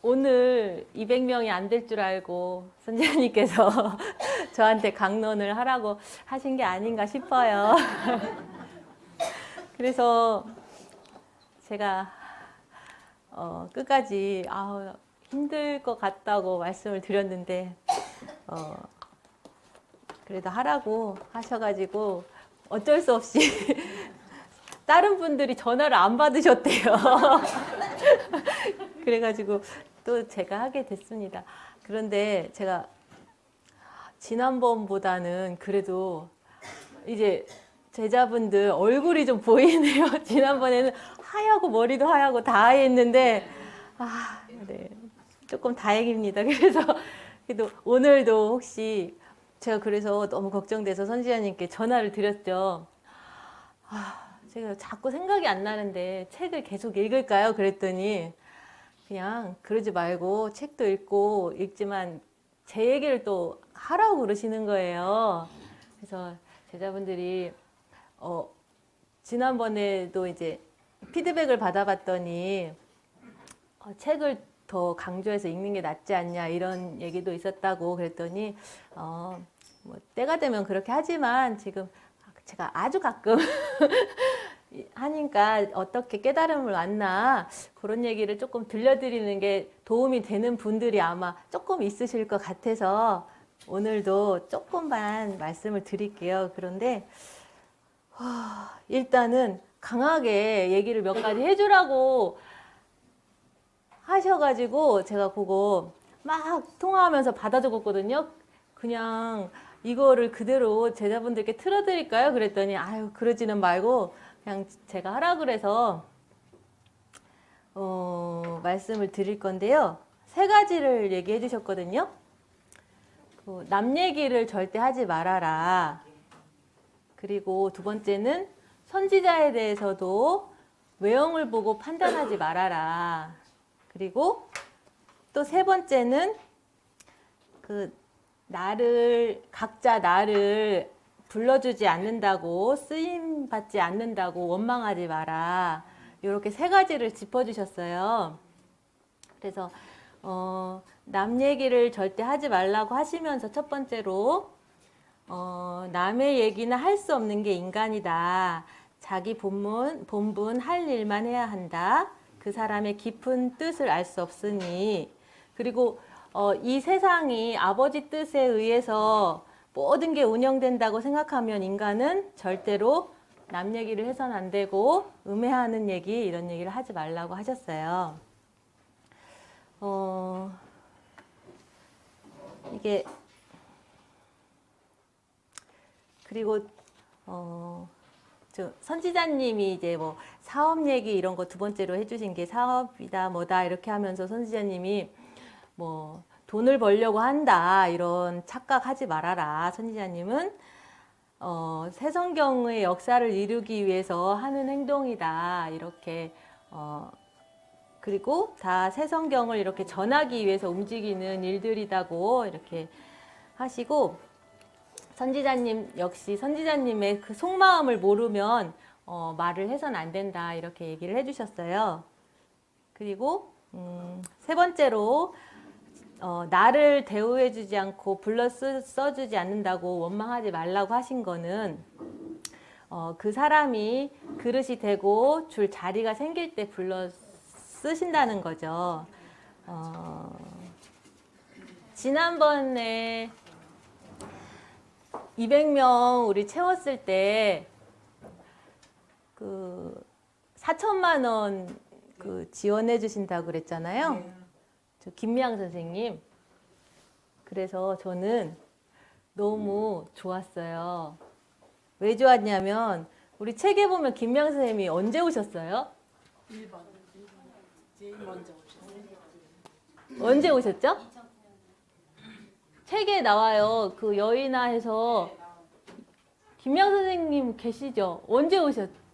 오늘 200명이 안 될 줄 알고 선생님께서 저한테 강론을 하라고 하신 게 아닌가 싶어요. 그래서 제가 끝까지 힘들 것 같다고 말씀을 드렸는데 그래도 하라고 하셔가지고 어쩔 수 없이 다른 분들이 전화를 안 받으셨대요. 그래가지고 또 제가 하게 됐습니다. 그런데 제가 지난번보다는 그래도 이제 제자분들 얼굴이 좀 보이네요. 지난번에는 하얗고 머리도 하얗고 다 하얘했는데 네. 조금 다행입니다. 그래도 오늘도 혹시 제가 그래서 너무 걱정돼서 선지자님께 전화를 드렸죠. 제가 자꾸 생각이 안 나는데 책을 계속 읽을까요? 그랬더니 그냥 그러지 말고 책도 읽지만 제 얘기를 또 하라고 그러시는 거예요. 그래서 제자분들이 지난번에도 이제 피드백을 받아봤더니 책을 더 강조해서 읽는 게 낫지 않냐 이런 얘기도 있었다고 그랬더니 뭐 때가 되면 그렇게 하지만 지금 제가 아주 가끔 하니까 어떻게 깨달음을 왔나 그런 얘기를 조금 들려드리는 게 도움이 되는 분들이 아마 조금 있으실 것 같아서 오늘도 조금만 말씀을 드릴게요. 그런데 일단은 강하게 얘기를 몇 가지 해주라고 하셔가지고 제가 그거 막 통화하면서 받아 적었거든요. 그냥 이거를 그대로 제자분들께 틀어드릴까요? 그랬더니 그러지는 말고 그냥 제가 하라 그래서 말씀을 드릴 건데요. 세 가지를 얘기해 주셨거든요. 남 얘기를 절대 하지 말아라. 그리고 두 번째는 선지자에 대해서도 외형을 보고 판단하지 말아라. 그리고 또 세 번째는 각자 나를 불러주지 않는다고, 쓰임 받지 않는다고 원망하지 마라. 이렇게 세 가지를 짚어주셨어요. 그래서 남 얘기를 절대 하지 말라고 하시면서 첫 번째로 남의 얘기는 할 수 없는 게 인간이다. 자기 본분 할 일만 해야 한다. 그 사람의 깊은 뜻을 알 수 없으니. 그리고 이 세상이 아버지 뜻에 의해서 모든 게 운영된다고 생각하면 인간은 절대로 남 얘기를 해서는 안 되고 음해하는 얘기 이런 얘기를 하지 말라고 하셨어요. 이게 그리고 선지자님이 이제 뭐 사업 얘기 이런 거 두 번째로 해주신 게 사업이다 뭐다 이렇게 하면서 선지자님이 뭐 돈을 벌려고 한다 이런 착각하지 말아라. 선지자님은 새 성경의 역사를 이루기 위해서 하는 행동이다 이렇게 그리고 다 새 성경을 이렇게 전하기 위해서 움직이는 일들이다고 이렇게 하시고 선지자님 역시 선지자님의 그 속마음을 모르면 말을 해서는 안 된다 이렇게 얘기를 해주셨어요. 그리고 세 번째로 나를 대우해주지 않고 불러 써주지 않는다고 원망하지 말라고 하신 거는 그 사람이 그릇이 되고 줄 자리가 생길 때 불러 쓰신다는 거죠. 지난번에 200명 우리 채웠을 때 그 4천만 원 그 지원해 주신다고 그랬잖아요. 네. 저 김미양 선생님. 그래서 저는 너무 좋았어요. 왜 좋았냐면 우리 책에 보면 김미양 선생님이 언제 오셨어요? 1번. 제일 먼저 오셨어요. 언제 오셨죠? 책에 나와요. 그 여인아에서 김양 선생님 계시죠? 언제 오셨죠?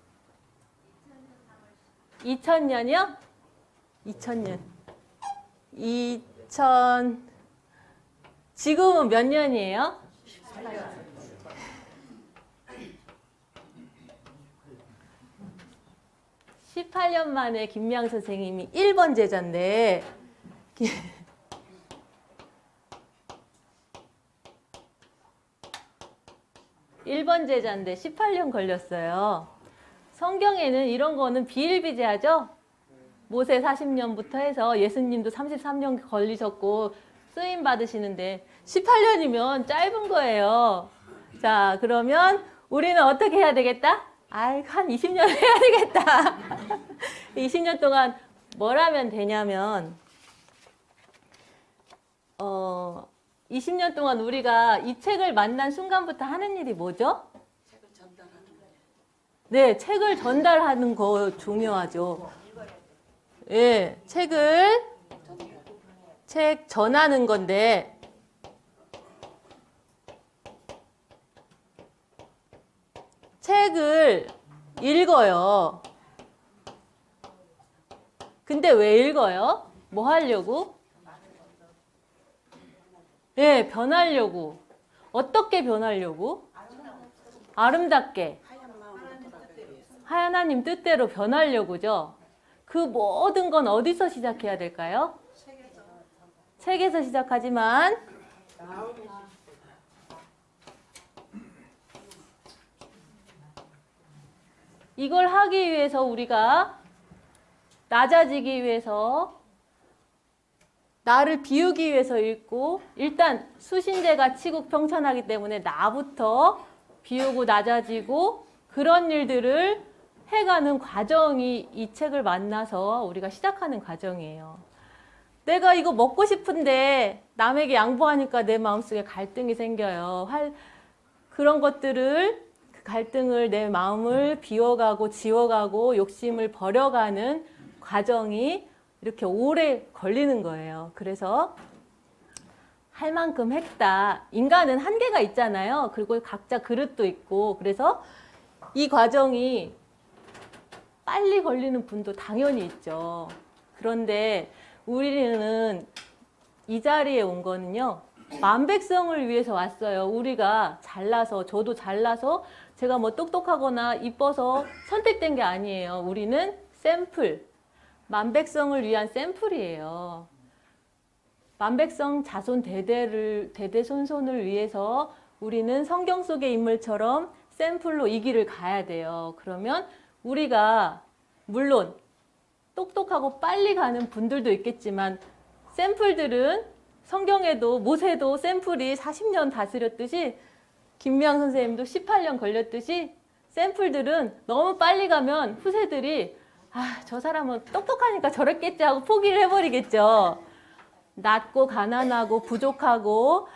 2000년이요? 2000년. 지금은 몇 년이에요? 18년 만에 김미양 선생님이 1번 제자인데 (1번) 제자인데 18년 걸렸어요. 성경에는 이런 거는 비일비재하죠? 모세 40년부터 해서 예수님도 33년 걸리셨고 쓰임 받으시는데 18년이면 짧은 거예요. 자, 그러면 우리는 어떻게 해야 되겠다? 한 20년 해야 되겠다. 20년 동안 뭘 하면 되냐면 20년 동안 우리가 이 책을 만난 순간부터 하는 일이 뭐죠? 책을 전달하는 거예요. 네, 책을 전달하는 거 중요하죠. 예, 책 전하는 건데, 책을 읽어요. 근데 왜 읽어요? 뭐 하려고? 예, 변하려고. 어떻게 변하려고? 아름답게. 하얀 마음으로 돌아가기 위해서. 하나님 뜻대로 변하려고죠. 그 모든 건 어디서 시작해야 될까요? 책에서 시작하지만 이걸 하기 위해서 우리가 낮아지기 위해서 나를 비우기 위해서 읽고 일단 수신제가 치국평천하기 때문에 나부터 비우고 낮아지고 그런 일들을 해가는 과정이 이 책을 만나서 우리가 시작하는 과정이에요. 내가 이거 먹고 싶은데 남에게 양보하니까 내 마음속에 갈등이 생겨요. 그런 것들을 그 갈등을 내 마음을 비워가고 지워가고 욕심을 버려가는 과정이 이렇게 오래 걸리는 거예요. 그래서 할 만큼 했다. 인간은 한계가 있잖아요. 그리고 각자 그릇도 있고 그래서 이 과정이 빨리 걸리는 분도 당연히 있죠. 그런데 우리는 이 자리에 온 거는요. 만백성을 위해서 왔어요. 우리가 잘나서 저도 잘나서 제가 뭐 똑똑하거나 이뻐서 선택된 게 아니에요. 우리는 샘플. 만백성을 위한 샘플이에요. 만백성 자손 대대손손을 위해서 우리는 성경 속의 인물처럼 샘플로 이 길을 가야 돼요. 그러면 우리가 물론 똑똑하고 빨리 가는 분들도 있겠지만 샘플들은 성경에도 모세도 샘플이 40년 다스렸듯이 김미양 선생님도 18년 걸렸듯이 샘플들은 너무 빨리 가면 후세들이 저 사람은 똑똑하니까 저랬겠지 하고 포기를 해버리겠죠. 낮고 가난하고 부족하고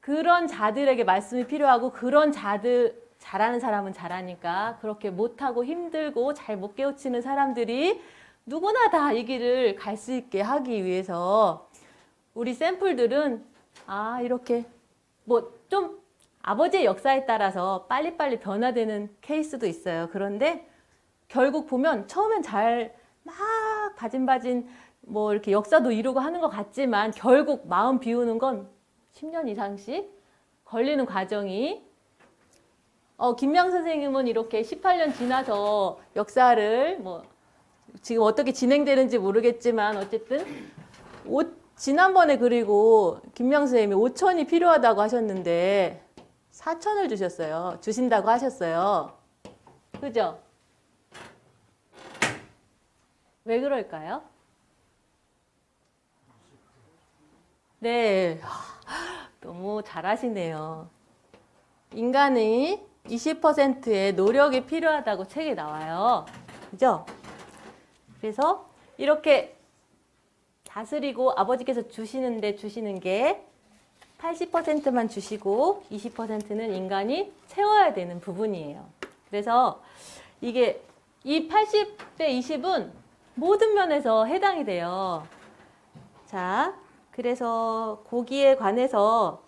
그런 자들에게 말씀이 필요하고 그런 자들 잘하는 사람은 잘하니까 그렇게 못하고 힘들고 잘 못 깨우치는 사람들이 누구나 다 이 길을 갈 수 있게 하기 위해서 우리 샘플들은 이렇게 뭐 좀 아버지의 역사에 따라서 빨리빨리 변화되는 케이스도 있어요. 그런데 결국 보면 처음엔 잘 막 바진바진 뭐 이렇게 역사도 이루고 하는 것 같지만 결국 마음 비우는 건 10년 이상씩 걸리는 과정이 김명 선생님은 이렇게 18년 지나서 역사를 뭐 지금 어떻게 진행되는지 모르겠지만 어쨌든 지난번에 그리고 김명 선생님이 5천이 필요하다고 하셨는데 4천을 주셨어요. 주신다고 하셨어요. 그죠? 왜 그럴까요? 네, 너무 잘하시네요. 인간의 20%의 노력이 필요하다고 책에 나와요. 그죠? 그래서 이렇게 다스리고 아버지께서 주시는 게 80%만 주시고 20%는 인간이 채워야 되는 부분이에요. 그래서 이게 이 80대 20은 모든 면에서 해당이 돼요. 자, 그래서 거기에 관해서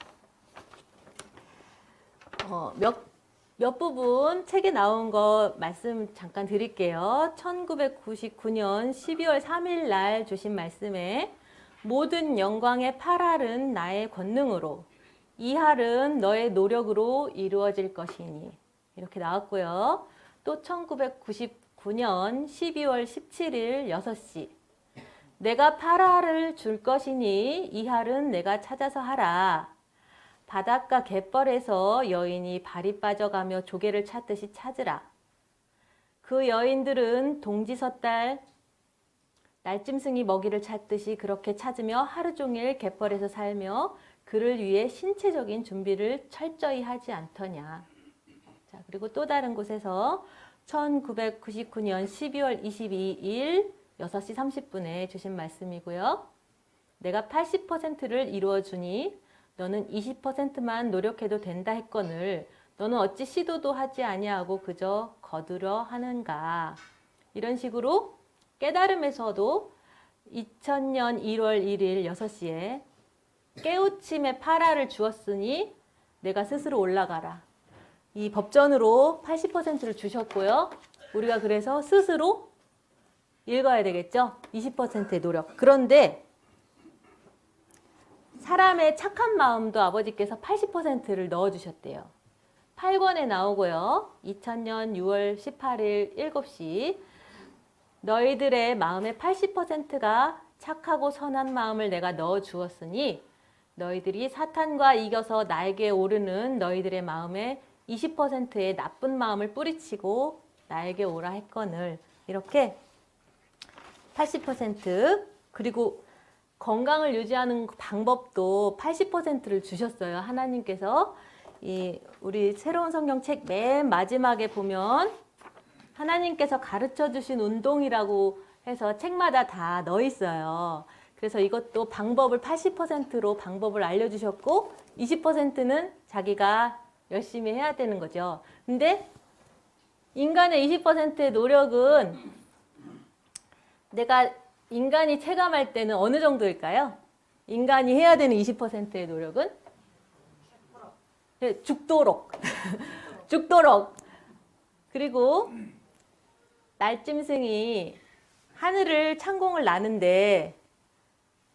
몇 부분 책에 나온 거 말씀 잠깐 드릴게요. 1999년 12월 3일 날 주신 말씀에 모든 영광의 8할은 나의 권능으로 2할은 너의 노력으로 이루어질 것이니 이렇게 나왔고요. 또 1999년 12월 17일 6시 내가 파라를 줄 것이니 이 할은 내가 찾아서 하라. 바닷가 갯벌에서 여인이 발이 빠져가며 조개를 찾듯이 찾으라. 그 여인들은 동지섣달 날짐승이 먹이를 찾듯이 그렇게 찾으며 하루 종일 갯벌에서 살며 그를 위해 신체적인 준비를 철저히 하지 않더냐. 자, 그리고 또 다른 곳에서 1999년 12월 22일 6시 30분에 주신 말씀이고요. 내가 80%를 이루어 주니 너는 20%만 노력해도 된다 했거늘 너는 어찌 시도도 하지 아니하고 그저 거두려 하는가. 이런 식으로 깨달음에서도 2000년 1월 1일 6시에 깨우침의 파라를 주었으니 내가 스스로 올라가라. 이 법전으로 80%를 주셨고요. 우리가 그래서 스스로 읽어야 되겠죠? 20%의 노력. 그런데 사람의 착한 마음도 아버지께서 80%를 넣어주셨대요. 8권에 나오고요. 2000년 6월 18일 7시 너희들의 마음의 80%가 착하고 선한 마음을 내가 넣어주었으니 너희들이 사탄과 이겨서 나에게 오르는 너희들의 마음에 20%의 나쁜 마음을 뿌리치고 나에게 오라 했거늘. 이렇게 80% 그리고 건강을 유지하는 방법도 80%를 주셨어요. 하나님께서 우리 새로운 성경책 맨 마지막에 보면 하나님께서 가르쳐 주신 운동이라고 해서 책마다 다 넣어 있어요. 그래서 이것도 방법을 80%로 방법을 알려주셨고 20%는 자기가 열심히 해야 되는 거죠. 근데 인간의 20%의 노력은 내가 인간이 체감할 때는 어느 정도일까요? 인간이 해야 되는 20%의 노력은? 죽도록. 죽도록. 그리고 날짐승이 하늘을 창공을 나는데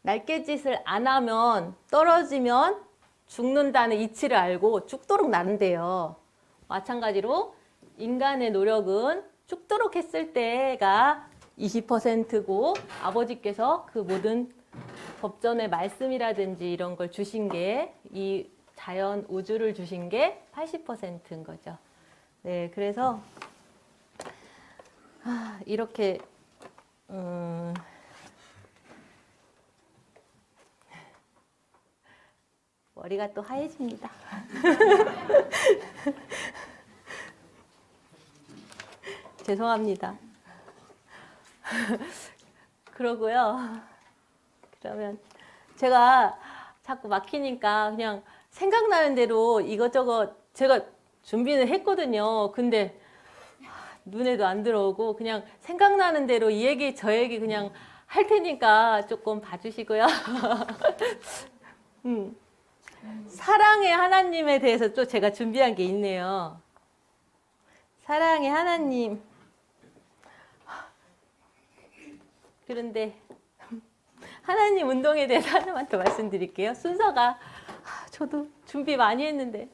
날갯짓을 안 하면 떨어지면 죽는다는 이치를 알고 죽도록 나는데요. 마찬가지로 인간의 노력은 죽도록 했을 때가 20%고 아버지께서 그 모든 법전의 말씀이라든지 이런 걸 주신 게 이 자연 우주를 주신 게 80%인 거죠. 네, 그래서 이렇게 머리가 또 하얘집니다. 죄송합니다. 그러고요. 그러면 제가 자꾸 막히니까 그냥 생각나는 대로 이것저것 제가 준비는 했거든요. 근데 눈에도 안 들어오고 그냥 생각나는 대로 이 얘기 저 얘기 그냥 할 테니까 조금 봐주시고요. 사랑의 하나님에 대해서 또 제가 준비한 게 있네요. 사랑의 하나님. 그런데 하나님 운동에 대해서 하나만 더 말씀드릴게요. 순서가 저도 준비 많이 했는데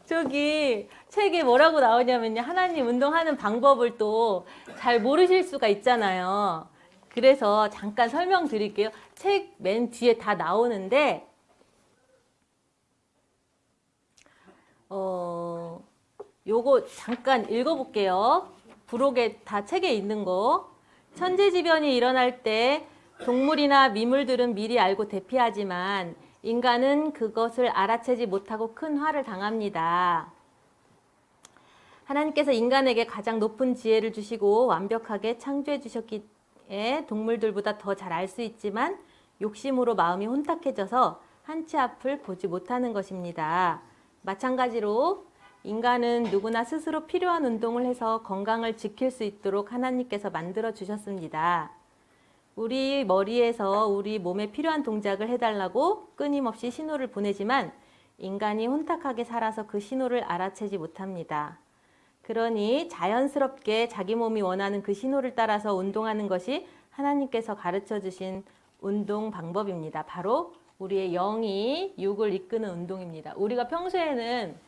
저기 책에 뭐라고 나오냐면요. 하나님 운동하는 방법을 또 잘 모르실 수가 있잖아요. 그래서 잠깐 설명드릴게요. 책 맨 뒤에 다 나오는데 요거 잠깐 읽어볼게요. 부록에 다 책에 있는 거. 천재지변이 일어날 때 동물이나 미물들은 미리 알고 대피하지만 인간은 그것을 알아채지 못하고 큰 화를 당합니다. 하나님께서 인간에게 가장 높은 지혜를 주시고 완벽하게 창조해 주셨기에 동물들보다 더 잘 알 수 있지만 욕심으로 마음이 혼탁해져서 한치 앞을 보지 못하는 것입니다. 마찬가지로 인간은 누구나 스스로 필요한 운동을 해서 건강을 지킬 수 있도록 하나님께서 만들어 주셨습니다. 우리 머리에서 우리 몸에 필요한 동작을 해달라고 끊임없이 신호를 보내지만 인간이 혼탁하게 살아서 그 신호를 알아채지 못합니다. 그러니 자연스럽게 자기 몸이 원하는 그 신호를 따라서 운동하는 것이 하나님께서 가르쳐 주신 운동 방법입니다. 바로 우리의 영이 육을 이끄는 운동입니다. 우리가 평소에는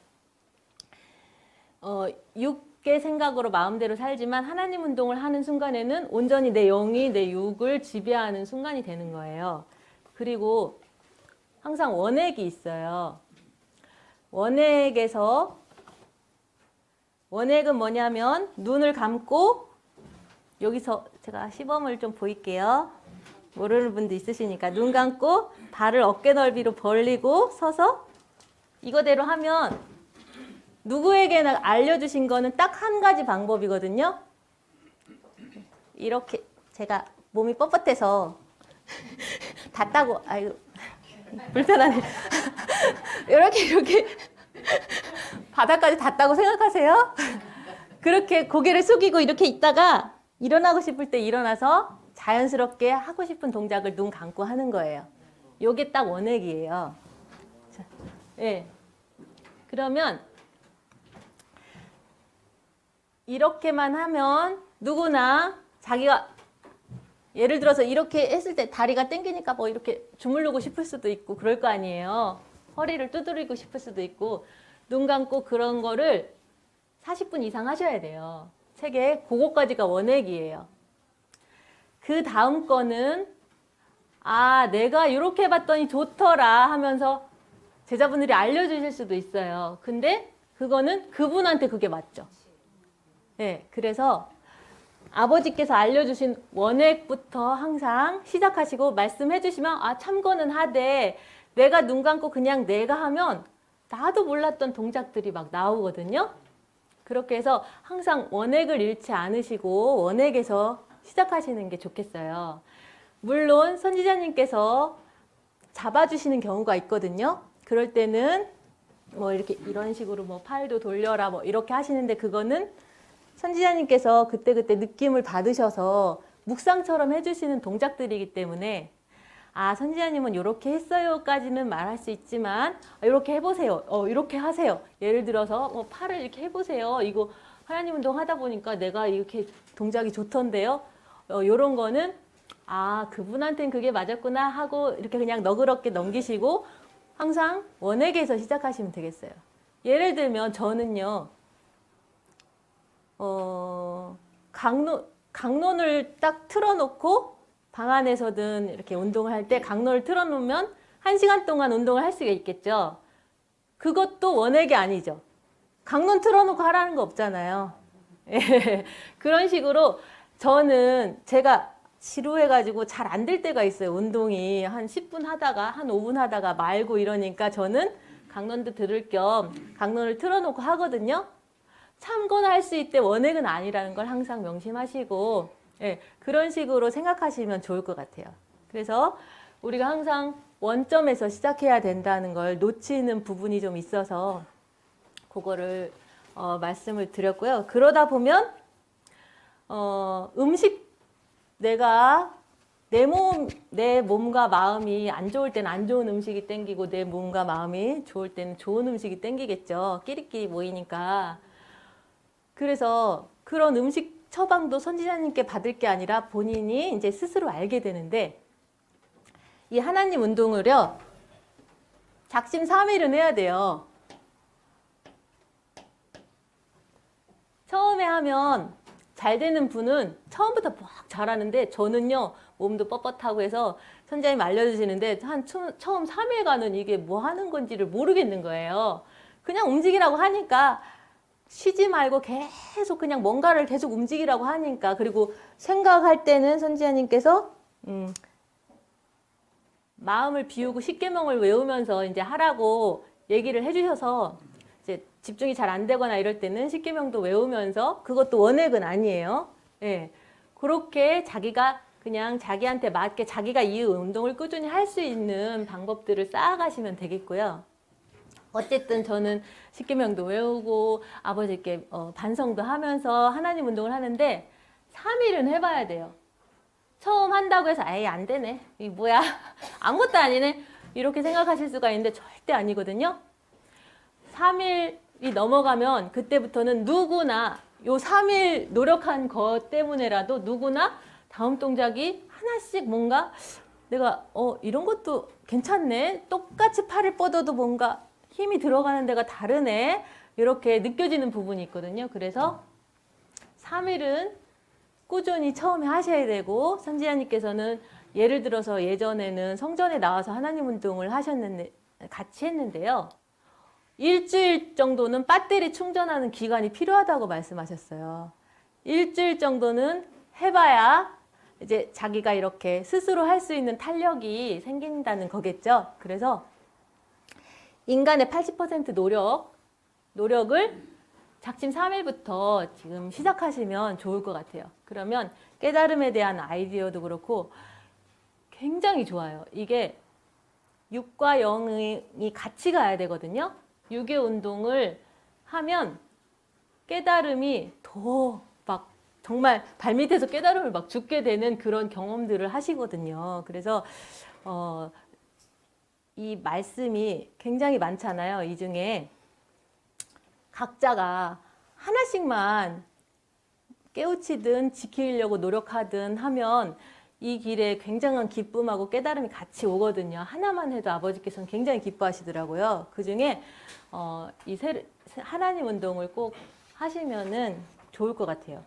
자기의 생각으로 마음대로 살지만 하나님 운동을 하는 순간에는 온전히 내 영이 내 육을 지배하는 순간이 되는 거예요. 그리고 항상 원액이 있어요. 원액은 뭐냐면 눈을 감고 여기서 제가 시범을 좀 보일게요. 모르는 분도 있으시니까 눈 감고 발을 어깨 넓이로 벌리고 서서 이거대로 하면 누구에게나 알려주신 거는 딱 한 가지 방법이거든요. 이렇게 제가 몸이 뻣뻣해서 닿다고 아이고 불편하네. 이렇게 바닥까지 닿다고 생각하세요. 그렇게 고개를 숙이고 이렇게 있다가 일어나고 싶을 때 일어나서 자연스럽게 하고 싶은 동작을 눈 감고 하는 거예요. 요게 딱 원액이에요. 자, 예. 그러면 이렇게만 하면 누구나 자기가 예를 들어서 이렇게 했을 때 다리가 땡기니까 뭐 이렇게 주무르고 싶을 수도 있고 그럴 거 아니에요. 허리를 두드리고 싶을 수도 있고 눈 감고 그런 거를 40분 이상 하셔야 돼요. 책에 그거까지가 원액이에요. 그 다음 거는 아 내가 이렇게 해봤더니 좋더라 하면서 제자분들이 알려주실 수도 있어요. 근데 그거는 그분한테 그게 맞죠. 네, 그래서 아버지께서 알려주신 원액부터 항상 시작하시고 말씀해 주시면 아 참고는 하되 내가 눈 감고 그냥 내가 하면 나도 몰랐던 동작들이 막 나오거든요. 그렇게 해서 항상 원액을 잃지 않으시고 원액에서 시작하시는 게 좋겠어요. 물론 선지자님께서 잡아주시는 경우가 있거든요. 그럴 때는 뭐 이렇게 이런 식으로 뭐 팔도 돌려라 뭐 이렇게 하시는데 그거는 선지자님께서 그때그때 느낌을 받으셔서 묵상처럼 해주시는 동작들이기 때문에 아 선지자님은 이렇게 했어요까지는 말할 수 있지만 이렇게 해보세요. 이렇게 하세요. 예를 들어서 뭐 팔을 이렇게 해보세요. 이거 하나님 운동 하다 보니까 내가 이렇게 동작이 좋던데요. 이런 거는 아 그분한테는 그게 맞았구나 하고 이렇게 그냥 너그럽게 넘기시고 항상 원액에서 시작하시면 되겠어요. 예를 들면 저는요. 강론을 딱 틀어놓고 방 안에서든 이렇게 운동을 할 때 강론을 틀어놓으면 1시간 동안 운동을 할 수가 있겠죠. 그것도 원액이 아니죠. 강론 틀어놓고 하라는 거 없잖아요. 그런 식으로 저는 제가 지루해가지고 잘 안 될 때가 있어요. 운동이 한 10분 하다가 한 5분 하다가 말고 이러니까 저는 강론도 들을 겸 강론을 틀어놓고 하거든요. 참고는 할 수 있대 원액은 아니라는 걸 항상 명심하시고 예, 그런 식으로 생각하시면 좋을 것 같아요. 그래서 우리가 항상 원점에서 시작해야 된다는 걸 놓치는 부분이 좀 있어서 그거를 말씀을 드렸고요. 그러다 보면 음식 내가 내 몸과 마음이 안 좋을 때는 안 좋은 음식이 땡기고 내 몸과 마음이 좋을 때는 좋은 음식이 땡기겠죠. 끼리끼리 모이니까. 그래서 그런 음식 처방도 선지자님께 받을 게 아니라 본인이 이제 스스로 알게 되는데 이 하나님 운동을요. 작심삼일은 해야 돼요. 처음에 하면 잘 되는 분은 처음부터 막 잘하는데 저는요. 몸도 뻣뻣하고 해서 선지자님 알려주시는데 한 처음 3일간은 이게 뭐 하는 건지를 모르겠는 거예요. 그냥 움직이라고 하니까 쉬지 말고 계속 그냥 뭔가를 계속 움직이라고 하니까 그리고 생각할 때는 선지자님께서 마음을 비우고 십계명을 외우면서 이제 하라고 얘기를 해주셔서 이제 집중이 잘 안 되거나 이럴 때는 십계명도 외우면서 그것도 원액은 아니에요. 예, 그렇게 자기가 그냥 자기한테 맞게 자기가 이 운동을 꾸준히 할 수 있는 방법들을 쌓아가시면 되겠고요. 어쨌든 저는 십계명도 외우고 아버지께 반성도 하면서 하나님 운동을 하는데 3일은 해봐야 돼요. 처음 한다고 해서 에이 안 되네. 이게 뭐야. 아무것도 아니네. 이렇게 생각하실 수가 있는데 절대 아니거든요. 3일이 넘어가면 그때부터는 누구나 요 3일 노력한 것 때문에라도 누구나 다음 동작이 하나씩 뭔가 내가 이런 것도 괜찮네. 똑같이 팔을 뻗어도 뭔가 힘이 들어가는 데가 다르네. 이렇게 느껴지는 부분이 있거든요. 그래서 3일은 꾸준히 처음에 하셔야 되고, 선지자님께서는 예를 들어서 예전에는 성전에 나와서 하나님 운동을 하셨는데, 같이 했는데요. 일주일 정도는 배터리 충전하는 기간이 필요하다고 말씀하셨어요. 일주일 정도는 해봐야 이제 자기가 이렇게 스스로 할 수 있는 탄력이 생긴다는 거겠죠. 그래서 인간의 80% 노력을 작심 3일부터 지금 시작하시면 좋을 것 같아요. 그러면 깨달음에 대한 아이디어도 그렇고 굉장히 좋아요. 이게 육과 영이 같이 가야 되거든요. 육의 운동을 하면 깨달음이 더 막 정말 발밑에서 깨달음을 막 죽게 되는 그런 경험들을 하시거든요. 그래서 이 말씀이 굉장히 많잖아요. 이 중에 각자가 하나씩만 깨우치든 지키려고 노력하든 하면 이 길에 굉장한 기쁨하고 깨달음이 같이 오거든요. 하나만 해도 아버지께서는 굉장히 기뻐하시더라고요. 그 중에 이 하나님 운동을 꼭 하시면은 좋을 것 같아요.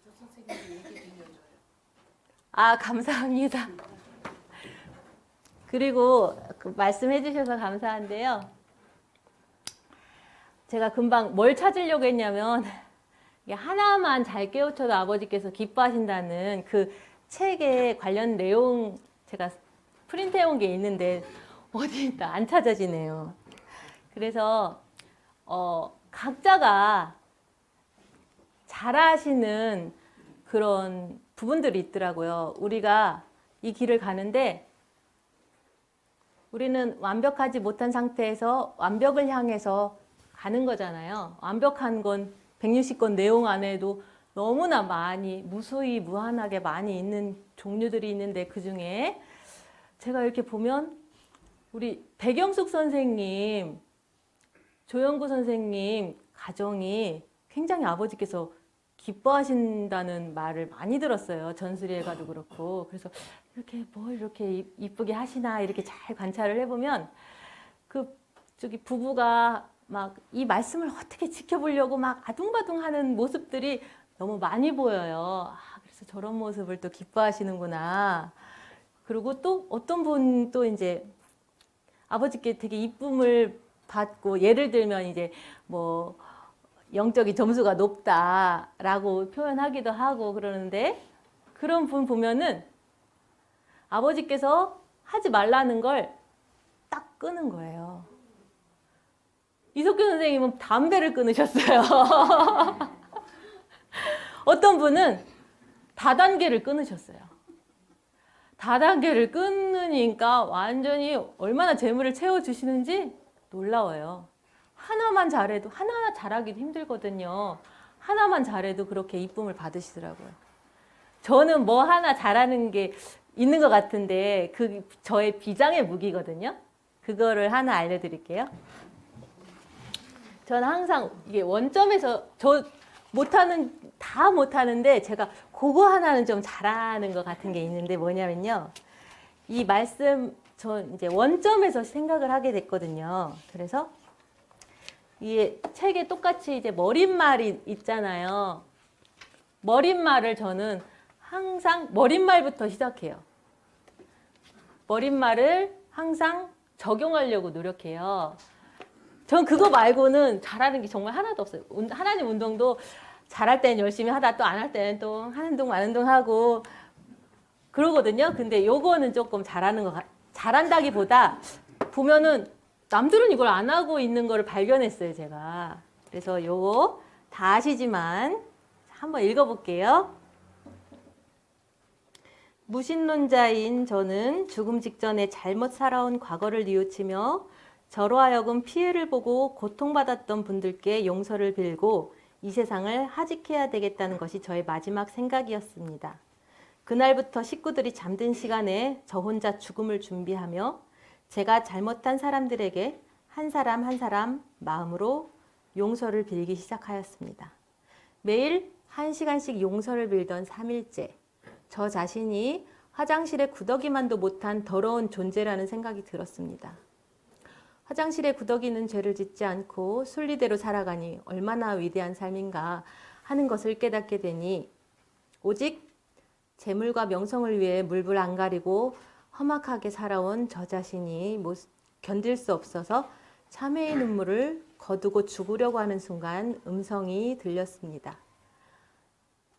저 선생님이 얘기 들려줘요. 아, 감사합니다. 그리고 말씀해 주셔서 감사한데요. 제가 금방 뭘 찾으려고 했냐면 이게 하나만 잘 깨우쳐도 아버지께서 기뻐하신다는 그 책에 관련 내용 제가 프린트해 온 게 있는데 어디 있다 안 찾아지네요. 그래서 각자가 잘하시는 그런 부분들이 있더라고요. 우리가 이 길을 가는데 우리는 완벽하지 못한 상태에서 완벽을 향해서 가는 거잖아요. 완벽한 건 160권 내용 안에도 너무나 많이 무수히 무한하게 많이 있는 종류들이 있는데 그중에 제가 이렇게 보면 우리 백영숙 선생님, 조영구 선생님 가정이 굉장히 아버지께서 기뻐하신다는 말을 많이 들었어요. 전수리에가도 그렇고. 그래서 이렇게 뭘 이렇게 이쁘게 하시나 이렇게 잘 관찰을 해보면 저기 부부가 막 이 말씀을 어떻게 지켜보려고 막 아둥바둥하는 모습들이 너무 많이 보여요. 아, 그래서 저런 모습을 또 기뻐하시는구나. 그리고 또 어떤 분 또 이제 아버지께 되게 이쁨을 받고 예를 들면 이제 뭐 영적인 점수가 높다라고 표현하기도 하고 그러는데 그런 분 보면은 아버지께서 하지 말라는 걸 딱 끄는 거예요. 이석규 선생님은 담배를 끊으셨어요. 어떤 분은 다단계를 끊으셨어요. 다단계를 끊으니까 완전히 얼마나 재물을 채워주시는지 놀라워요. 하나만 잘해도 하나 잘하기도 힘들거든요. 하나만 잘해도 그렇게 이쁨을 받으시더라고요. 저는 뭐 하나 잘하는 게 있는 것 같은데 그 저의 비장의 무기거든요. 그거를 하나 알려드릴게요. 저는 항상 이게 원점에서 저 다 못하는데 제가 그거 하나는 좀 잘하는 것 같은 게 있는데 뭐냐면요. 이 말씀 저 이제 원점에서 생각을 하게 됐거든요. 그래서 이 책에 똑같이 이제 머릿말이 있잖아요. 머릿말을 저는 항상 머릿말부터 시작해요. 머릿말을 항상 적용하려고 노력해요. 전 그거 말고는 잘하는 게 정말 하나도 없어요. 하나님 운동도 잘할 때는 열심히 하다 또 안 할 때는 또 하는 동 마는 동 하고 그러거든요. 근데 요거는 조금 잘한다기보다 보면은 남들은 이걸 안 하고 있는 거를 발견했어요, 제가. 그래서 요거 다 아시지만 한번 읽어볼게요. 무신론자인 저는 죽음 직전에 잘못 살아온 과거를 뉘우치며 저로 하여금 피해를 보고 고통받았던 분들께 용서를 빌고 이 세상을 하직해야 되겠다는 것이 저의 마지막 생각이었습니다. 그날부터 식구들이 잠든 시간에 저 혼자 죽음을 준비하며 제가 잘못한 사람들에게 한 사람 한 사람 마음으로 용서를 빌기 시작하였습니다. 매일 1시간씩 용서를 빌던 3일째. 저 자신이 화장실에 구더기만도 못한 더러운 존재라는 생각이 들었습니다. 화장실에 구더기는 죄를 짓지 않고 순리대로 살아가니 얼마나 위대한 삶인가 하는 것을 깨닫게 되니 오직 재물과 명성을 위해 물불 안 가리고 험악하게 살아온 저 자신이 견딜 수 없어서 참회의 눈물을 거두고 죽으려고 하는 순간 음성이 들렸습니다.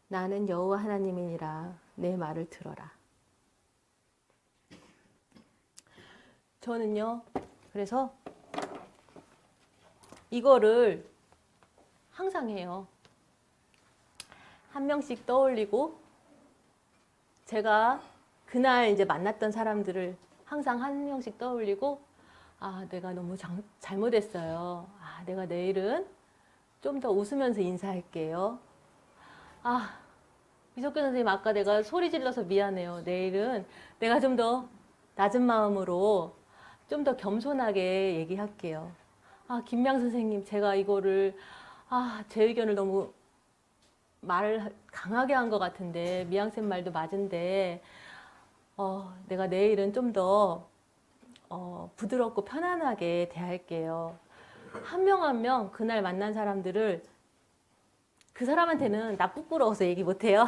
나는 여호와 하나님이니라 내 말을 들어라. 저는요, 그래서 이거를 항상 해요. 한 명씩 떠올리고 제가 그날 이제 만났던 사람들을 항상 한 명씩 떠올리고 아, 내가 너무 잘못했어요. 아, 내가 내일은 좀 더 웃으면서 인사할게요. 아, 이석규 선생님 아까 내가 소리 질러서 미안해요. 내일은 내가 좀 더 낮은 마음으로 좀 더 겸손하게 얘기할게요. 아, 김명 선생님 제가 이거를 제 의견을 너무 말을 강하게 한 것 같은데 미양쌤 말도 맞은데 내가 내일은 좀 더 부드럽고 편안하게 대할게요. 한 명 한 명 그날 만난 사람들을 그 사람한테는 나 부끄러워서 얘기 못해요.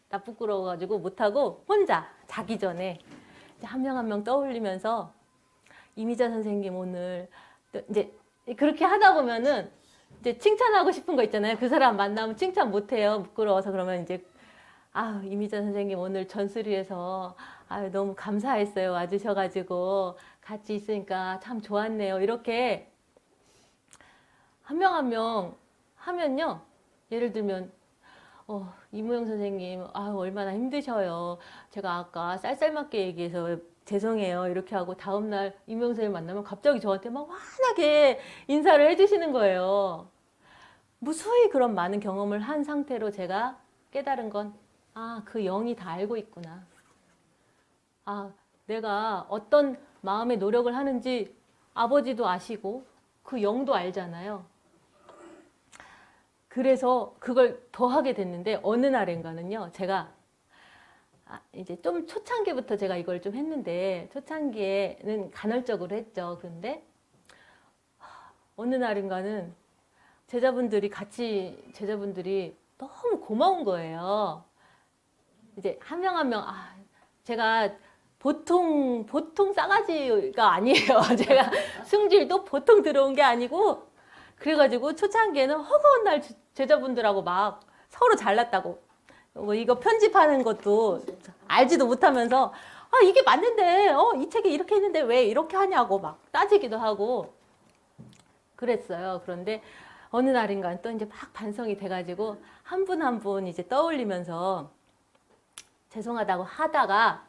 나 부끄러워가지고 못하고 혼자 자기 전에 한 명 한 명 떠올리면서 이미자 선생님 오늘 또 이제 그렇게 하다 보면은 이제 칭찬하고 싶은 거 있잖아요. 그 사람 만나면 칭찬 못해요. 부끄러워서. 그러면 이제 이미자 선생님 오늘 전수리에서 너무 감사했어요. 와주셔가지고 같이 있으니까 참 좋았네요. 이렇게 한 명 한 명 하면요. 예를 들면 이무영 선생님 얼마나 힘드셔요. 제가 아까 쌀쌀맞게 얘기해서 죄송해요. 이렇게 하고 다음날 이무영 선생님 만나면 갑자기 저한테 막 환하게 인사를 해주시는 거예요. 무수히 그런 많은 경험을 한 상태로 제가 깨달은 건 그 영이 다 알고 있구나. 내가 어떤 마음의 노력을 하는지 아버지도 아시고 그 영도 알잖아요. 그래서 그걸 더 하게 됐는데 어느 날인가는요. 제가 이제 좀 초창기부터 제가 이걸 좀 했는데 초창기에는 간헐적으로 했죠. 그런데 어느 날인가는 제자분들이 너무 고마운 거예요. 이제 한 명 한 명 제가 보통 싸가지가 아니에요. 제가 승질도 보통 들어온 게 아니고 그래가지고 초창기에는 허구한 날 제자분들하고 막 서로 잘났다고 이거 편집하는 것도 알지도 못하면서 이게 맞는데 이 책에 이렇게 했는데 왜 이렇게 하냐고 막 따지기도 하고 그랬어요. 그런데 어느 날인가 또 이제 막 반성이 돼가지고 한 분 한 분 이제 떠올리면서 죄송하다고 하다가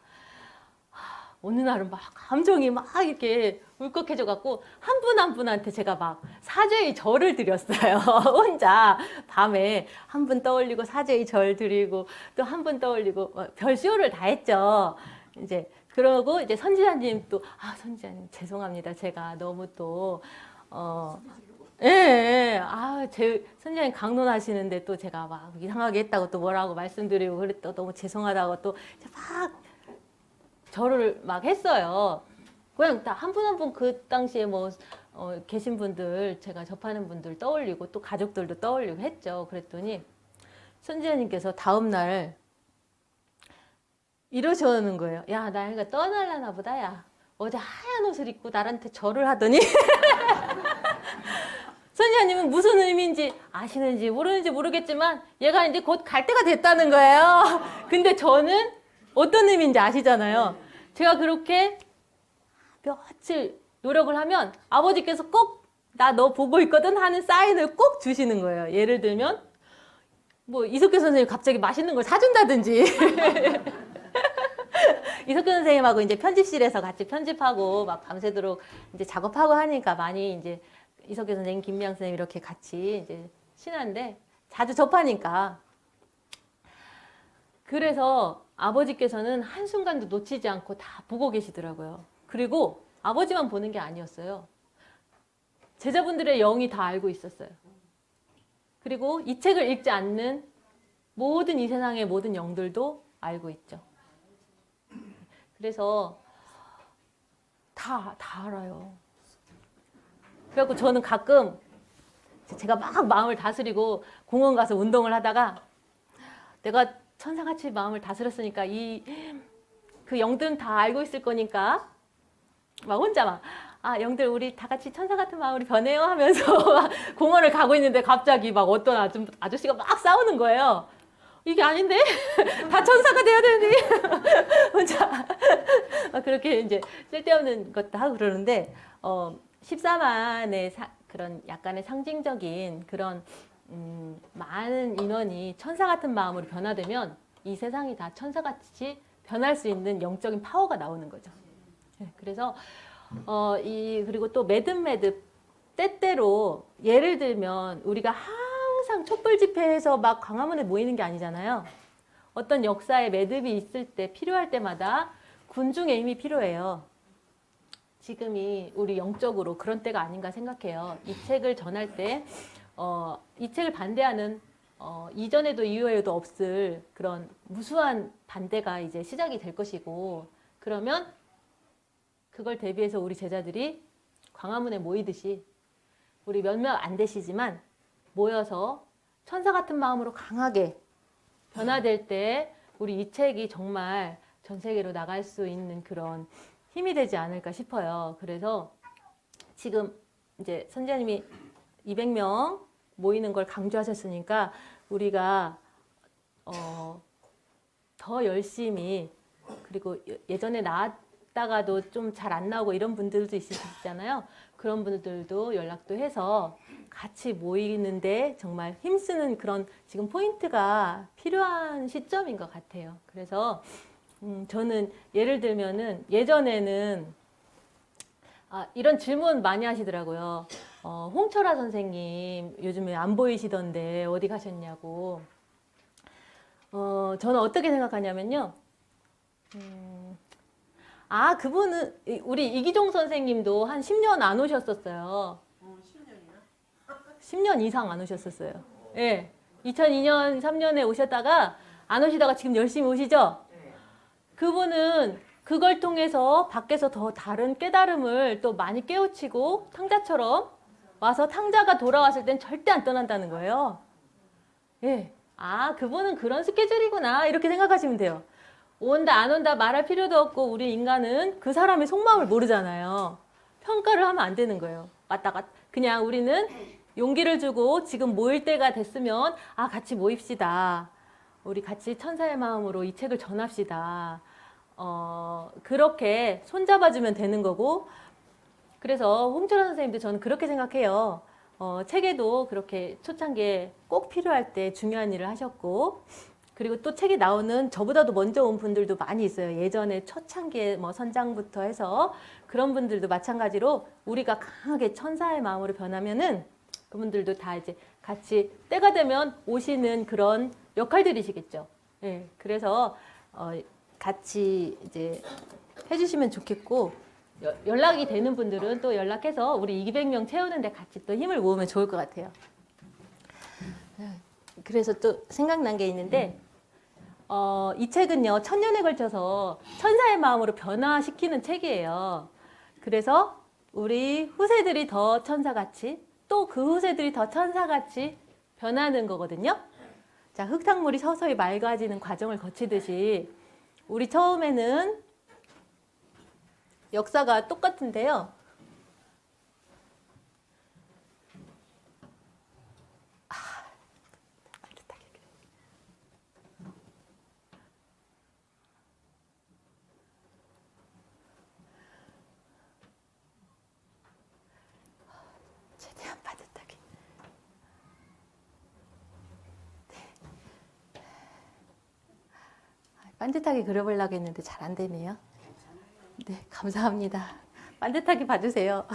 어느 날은 막 감정이 막 이렇게 울컥해져 갖고 한 분 한 분한테 제가 막 사죄의 절을 드렸어요. 혼자 밤에 한 분 떠올리고 사죄의 절 드리고 또 한 분 떠올리고 별시호를 다 했죠. 이제 그러고 이제 선지자님 또 선지자님 죄송합니다. 제가 너무 또 제 선생님 강론하시는데 또 제가 막 이상하게 했다고 또 뭐라고 말씀드리고 그랬더 너무 죄송하다고 또 막 절을 막 했어요. 그냥 다 한 분 한 분 그 당시에 계신 분들 제가 접하는 분들 떠올리고 또 가족들도 떠올리고 했죠. 그랬더니 선지자님께서 다음 날 이러시는 거예요. 야, 나 그러니까 떠날라나 보다. 야, 어제 하얀 옷을 입고 나한테 절을 하더니 선지자님은 무슨 의미인지 아시는지 모르는지 모르겠지만 얘가 이제 곧 갈 때가 됐다는 거예요. 근데 저는 어떤 의미인지 아시잖아요. 제가 그렇게 며칠 노력을 하면 아버지께서 꼭 나 너 보고 있거든 하는 사인을 꼭 주시는 거예요. 예를 들면 이석규 선생님 갑자기 맛있는 걸 사준다든지 이석규 선생님하고 이제 편집실에서 같이 편집하고 막 밤새도록 이제 작업하고 하니까 많이 이제 이석규 선생님, 김미양 선생님 이렇게 같이 이제 친한데 자주 접하니까 그래서 아버지께서는 한순간도 놓치지 않고 다 보고 계시더라고요. 그리고 아버지만 보는 게 아니었어요. 제자분들의 영이 다 알고 있었어요. 그리고 이 책을 읽지 않는 모든 이 세상의 모든 영들도 알고 있죠. 그래서 다 알아요. 그래갖고 저는 가끔 제가 막 마음을 다스리고 공원 가서 운동을 하다가 내가 천사같이 마음을 다스렸으니까 그 영들은 다 알고 있을 거니까 막 혼자 영들 우리 다 같이 천사 같은 마음으로 변해요 하면서 막 공원을 가고 있는데 갑자기 막 어떤 아저씨가 막 싸우는 거예요. 이게 아닌데? 다 천사가 돼야 되니? 혼자 그렇게 이제 쓸데없는 것도 하고 그러는데 14만의 그런 약간의 상징적인 그런 많은 인원이 천사 같은 마음으로 변화되면 이 세상이 다 천사같이 변할 수 있는 영적인 파워가 나오는 거죠. 그래서 그리고 또 매듭 때때로 예를 들면 우리가 항상 촛불 집회에서 막 광화문에 모이는 게 아니잖아요. 어떤 역사의 매듭이 있을 때 필요할 때마다 군중의 힘이 필요해요. 지금이 우리 영적으로 그런 때가 아닌가 생각해요. 이 책을 전할 때 이 책을 반대하는 이전에도 이후에도 없을 그런 무수한 반대가 이제 시작이 될 것이고 그러면 그걸 대비해서 우리 제자들이 광화문에 모이듯이 우리 몇몇 안 되시지만 모여서 천사 같은 마음으로 강하게 변화될 때 우리 이 책이 정말 전 세계로 나갈 수 있는 그런 힘이 되지 않을까 싶어요. 그래서 지금 이제 선지자님이 200명 모이는 걸 강조하셨으니까 우리가 더 열심히 그리고 예전에 나왔다가도 좀 잘 안 나오고 이런 분들도 있으시잖아요. 그런 분들도 연락도 해서 같이 모이는데 정말 힘쓰는 그런 지금 포인트가 필요한 시점인 것 같아요. 그래서 저는 예를 들면은 예전에는 이런 질문 많이 하시더라고요. 홍철아 선생님 요즘에 안 보이시던데 어디 가셨냐고. 저는 어떻게 생각하냐면요. 그분은 우리 이기종 선생님도 한 10년 안 오셨었어요. 10년 이상 안 오셨었어요. 예. 2002년, 3년에 오셨다가 안 오시다가 지금 열심히 오시죠? 그분은 그걸 통해서 밖에서 더 다른 깨달음을 또 많이 깨우치고 탕자처럼 와서 탕자가 돌아왔을 땐 절대 안 떠난다는 거예요. 예. 그분은 그런 스케줄이구나. 이렇게 생각하시면 돼요. 온다, 안 온다 말할 필요도 없고 우리 인간은 그 사람의 속마음을 모르잖아요. 평가를 하면 안 되는 거예요. 왔다가 그냥 우리는 용기를 주고 지금 모일 때가 됐으면 같이 모입시다. 우리 같이 천사의 마음으로 이 책을 전합시다. 그렇게 손잡아주면 되는 거고 그래서 홍철아 선생님도 저는 그렇게 생각해요. 책에도 그렇게 초창기에 꼭 필요할 때 중요한 일을 하셨고 그리고 또 책이 나오는 저보다도 먼저 온 분들도 많이 있어요. 예전에 초창기에 선장부터 해서 그런 분들도 마찬가지로 우리가 강하게 천사의 마음으로 변하면은 그분들도 다 이제 같이 때가 되면 오시는 그런 역할들이시겠죠. 예, 그래서 같이 이제 해주시면 좋겠고 연락이 되는 분들은 또 연락해서 우리 200명 채우는데 같이 또 힘을 모으면 좋을 것 같아요. 그래서 또 생각난 게 있는데 이 책은요 1000년에 걸쳐서 천사의 마음으로 변화시키는 책이에요. 그래서 우리 후세들이 더 천사같이 또 그 후세들이 더 천사같이 변하는 거거든요. 자, 흙탕물이 서서히 맑아지는 과정을 거치듯이 우리 처음에는 역사가 똑같은데요. 최대한 반듯하게. 반듯하게 그려보려고 했는데 잘 안 되네요. 네, 감사합니다. 반듯하게 봐주세요.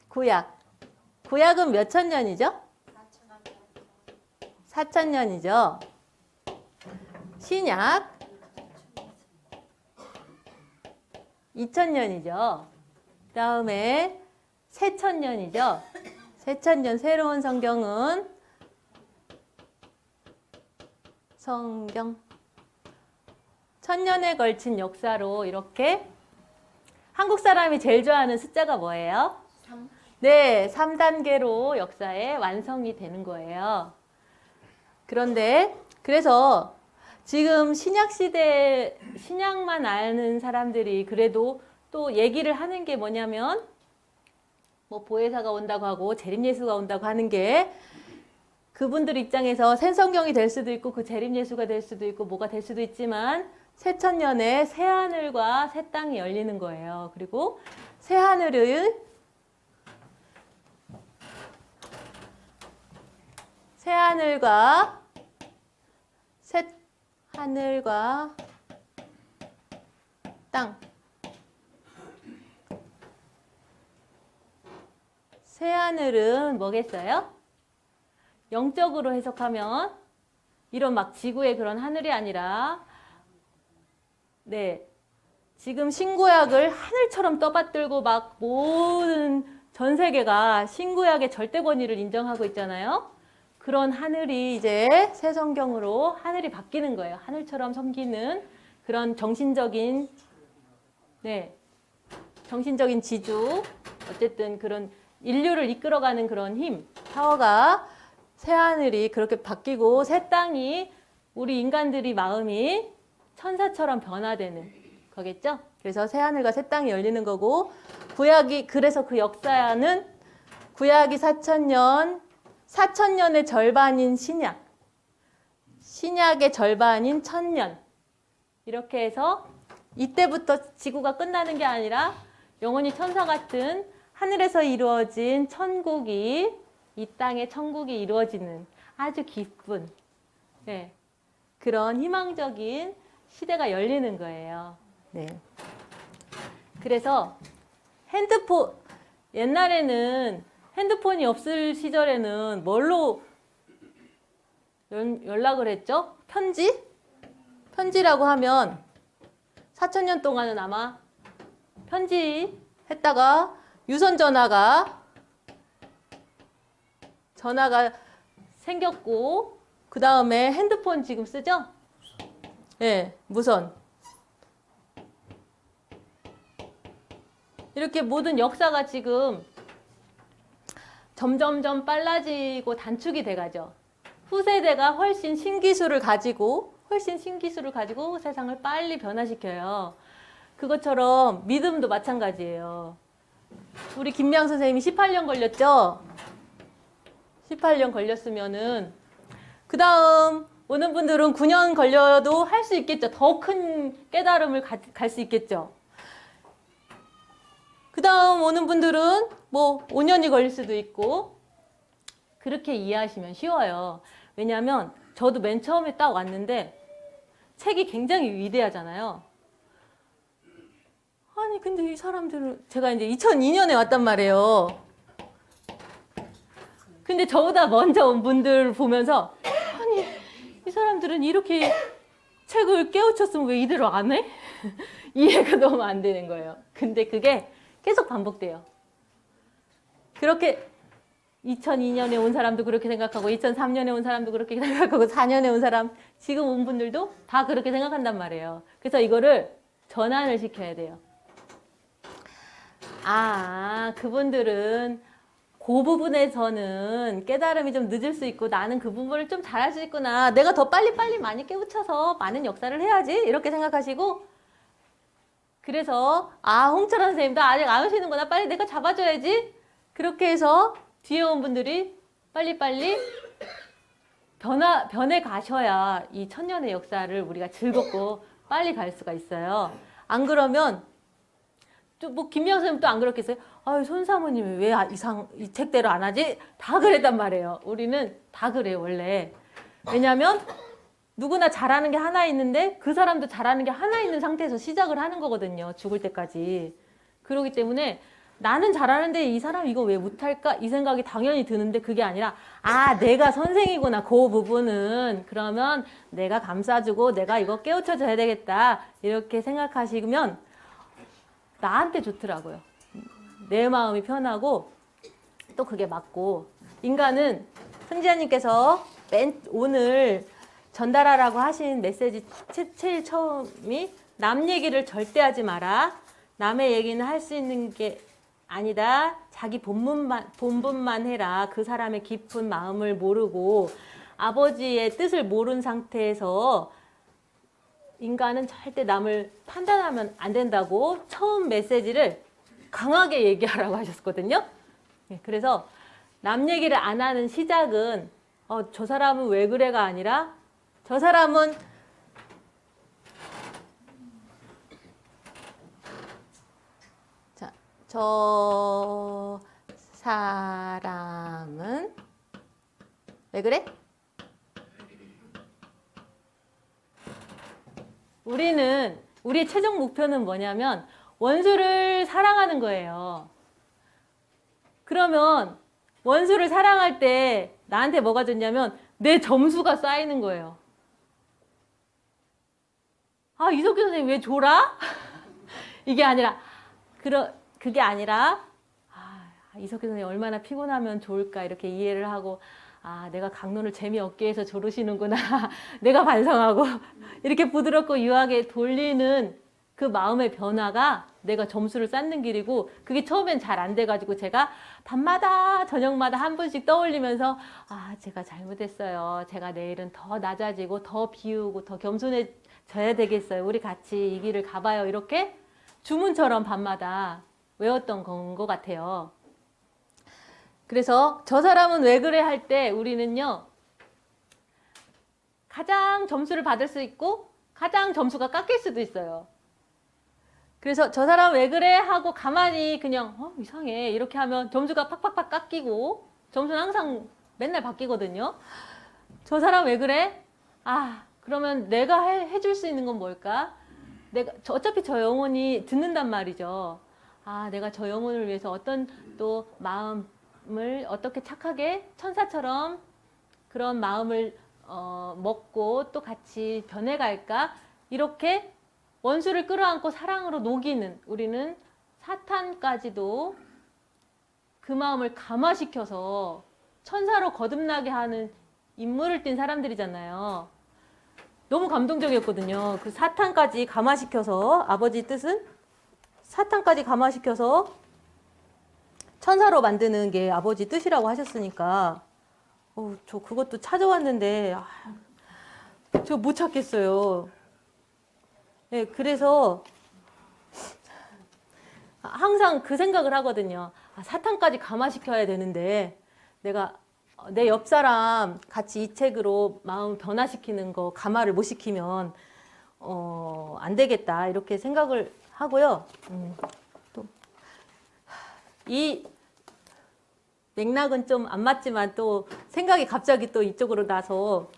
구약. 구약은 몇 천 년이죠? 4,000년이죠. 신약 2,000년이죠. 다음에 3,000년이죠. 3,000년 새로운 성경은 세성경. 1000년에 걸친 역사로 이렇게 한국 사람이 제일 좋아하는 숫자가 뭐예요? 3. 네, 3단계로 역사의 완성이 되는 거예요. 그런데 그래서 지금 신약 시대 신약만 아는 사람들이 그래도 또 얘기를 하는 게 뭐냐면 뭐 보혜사가 온다고 하고 재림예수가 온다고 하는 게 그분들 입장에서 새성경이 될 수도 있고 그 재림예수가 될 수도 있고 뭐가 될 수도 있지만 새천년에 새하늘과 새 땅이 열리는 거예요. 그리고 새하늘과 새하늘과 땅. 새하늘은 뭐겠어요? 영적으로 해석하면 이런 막 지구의 그런 하늘이 아니라 네, 지금 신구약을 하늘처럼 떠받들고 막 모든 전 세계가 신구약의 절대 권위를 인정하고 있잖아요. 그런 하늘이 이제 새 성경으로 하늘이 바뀌는 거예요. 하늘처럼 섬기는 그런 정신적인 지주, 어쨌든 그런 인류를 이끌어가는 그런 힘, 파워가 새 하늘이 그렇게 바뀌고 새 땅이 우리 인간들이 마음이 천사처럼 변화되는 거겠죠? 그래서 새 하늘과 새 땅이 열리는 거고 구약이 그래서 그 역사는 구약이 4천년의 절반인 신약의 절반인 1000년 이렇게 해서 이때부터 지구가 끝나는 게 아니라 영원히 천사 같은 하늘에서 이루어진 천국이 이 땅의 천국이 이루어지는 아주 기쁜 그런 희망적인 시대가 열리는 거예요. 네. 그래서 옛날에는 핸드폰이 없을 시절에는 뭘로 연락을 했죠? 편지라고 하면 4천년 동안은 아마 편지 했다가 유선 전화가 생겼고 그 다음에 핸드폰 지금 쓰죠? 네, 무선. 이렇게 모든 역사가 지금 점점점 빨라지고 단축이 돼가죠. 후세대가 훨씬 신기술을 가지고 세상을 빨리 변화시켜요. 그것처럼 믿음도 마찬가지예요. 우리 김미양 선생님이 18년 걸렸죠? 18년 걸렸으면은 그 다음 오는 분들은 9년 걸려도 할 수 있겠죠. 더 큰 깨달음을 갈 수 있겠죠. 그 다음 오는 분들은 뭐 5년이 걸릴 수도 있고 그렇게 이해하시면 쉬워요. 왜냐하면 저도 맨 처음에 딱 왔는데 책이 굉장히 위대하잖아요. 아니 근데 이 사람들은 제가 이제 2002년에 왔단 말이에요. 근데 저보다 먼저 온 분들 보면서 아니 이 사람들은 이렇게 책을 깨우쳤으면 왜 이대로 안 해? 이해가 너무 안 되는 거예요. 근데 그게 계속 반복돼요. 그렇게 2002년에 온 사람도 그렇게 생각하고 2003년에 온 사람도 그렇게 생각하고 4년에 온 사람 지금 온 분들도 다 그렇게 생각한단 말이에요. 그래서 이거를 전환을 시켜야 돼요. 그분들은 그 부분에서는 깨달음이 좀 늦을 수 있고 나는 그 부분을 좀 잘할 수 있구나. 내가 더 빨리 많이 깨우쳐서 많은 역사를 해야지. 이렇게 생각하시고 그래서 홍철원 선생님도 아직 안 오시는구나. 빨리 내가 잡아줘야지. 그렇게 해서 뒤에 온 분들이 빨리빨리 변해 가셔야 이 천년의 역사를 우리가 즐겁고 빨리 갈 수가 있어요. 안 그러면 뭐 김미영 선생님 또 안 그렇겠어요? 손 사모님이 왜 이 책대로 안 하지? 다 그랬단 말이에요. 우리는 다 그래요 원래. 왜냐하면 누구나 잘하는 게 하나 있는데 그 사람도 잘하는 게 하나 있는 상태에서 시작을 하는 거거든요. 죽을 때까지. 그렇기 때문에 나는 잘하는데 이 사람 이거 왜 못할까? 이 생각이 당연히 드는데 그게 아니라 내가 선생이구나. 그 부분은 그러면 내가 감싸주고 내가 이거 깨우쳐줘야 되겠다. 이렇게 생각하시면 나한테 좋더라고요. 내 마음이 편하고 또 그게 맞고 인간은 승지아님께서 오늘 전달하라고 하신 메시지 제일 처음이 남 얘기를 절대 하지 마라. 남의 얘기는 할 수 있는 게 아니다. 자기 본분만 해라. 그 사람의 깊은 마음을 모르고 아버지의 뜻을 모른 상태에서 인간은 절대 남을 판단하면 안 된다고 처음 메시지를 강하게 얘기하라고 하셨거든요. 그래서 남 얘기를 안 하는 시작은 저 사람은 왜 그래가 아니라 저 사람은 저 사람은 왜 그래? 우리의 최종 목표는 뭐냐면 원수를 사랑하는 거예요. 그러면 원수를 사랑할 때 나한테 뭐가 좋냐면 내 점수가 쌓이는 거예요. 아, 이석규 선생님 왜 줘라? 이게 아니라 그게 아니라 이석규 선생님 얼마나 피곤하면 좋을까 이렇게 이해를 하고 내가 강론을 재미없게 해서 저러시는구나. 내가 반성하고 이렇게 부드럽고 유하게 돌리는 그 마음의 변화가 내가 점수를 쌓는 길이고 그게 처음엔 잘 안 돼가지고 제가 밤마다 저녁마다 한 번씩 떠올리면서 제가 잘못했어요. 제가 내일은 더 낮아지고 더 비우고 더 겸손해져야 되겠어요. 우리 같이 이 길을 가봐요. 이렇게 주문처럼 밤마다 외웠던 건 것 같아요. 그래서 저 사람은 왜 그래 할 때 우리는요. 가장 점수를 받을 수 있고 가장 점수가 깎일 수도 있어요. 그래서 저 사람 왜 그래 하고 가만히 그냥 이상해 이렇게 하면 점수가 팍팍팍 깎이고 점수는 항상 맨날 바뀌거든요. 저 사람 왜 그래? 그러면 내가 해줄 수 있는 건 뭘까? 어차피 저 영혼이 듣는단 말이죠. 내가 저 영혼을 위해서 어떤 또 마음을 어떻게 착하게 천사처럼 그런 마음을 먹고 또 같이 변해갈까? 이렇게 원수를 끌어안고 사랑으로 녹이는 우리는 사탄까지도 그 마음을 감화시켜서 천사로 거듭나게 하는 인물을 띈 사람들이잖아요. 너무 감동적이었거든요. 그 사탄까지 감화시켜서 아버지 뜻은 사탄까지 감화시켜서 천사로 만드는 게 아버지 뜻이라고 하셨으니까 저 그것도 찾아왔는데 저 못 찾겠어요. 네, 그래서 항상 그 생각을 하거든요. 사탄까지 감화시켜야 되는데 내가 내 옆 사람 같이 이 책으로 마음 변화시키는 거 감화를 못 시키면 안 되겠다 이렇게 생각을 하고요. 또 이 맥락은 좀 안 맞지만 또 생각이 갑자기 또 이쪽으로 나서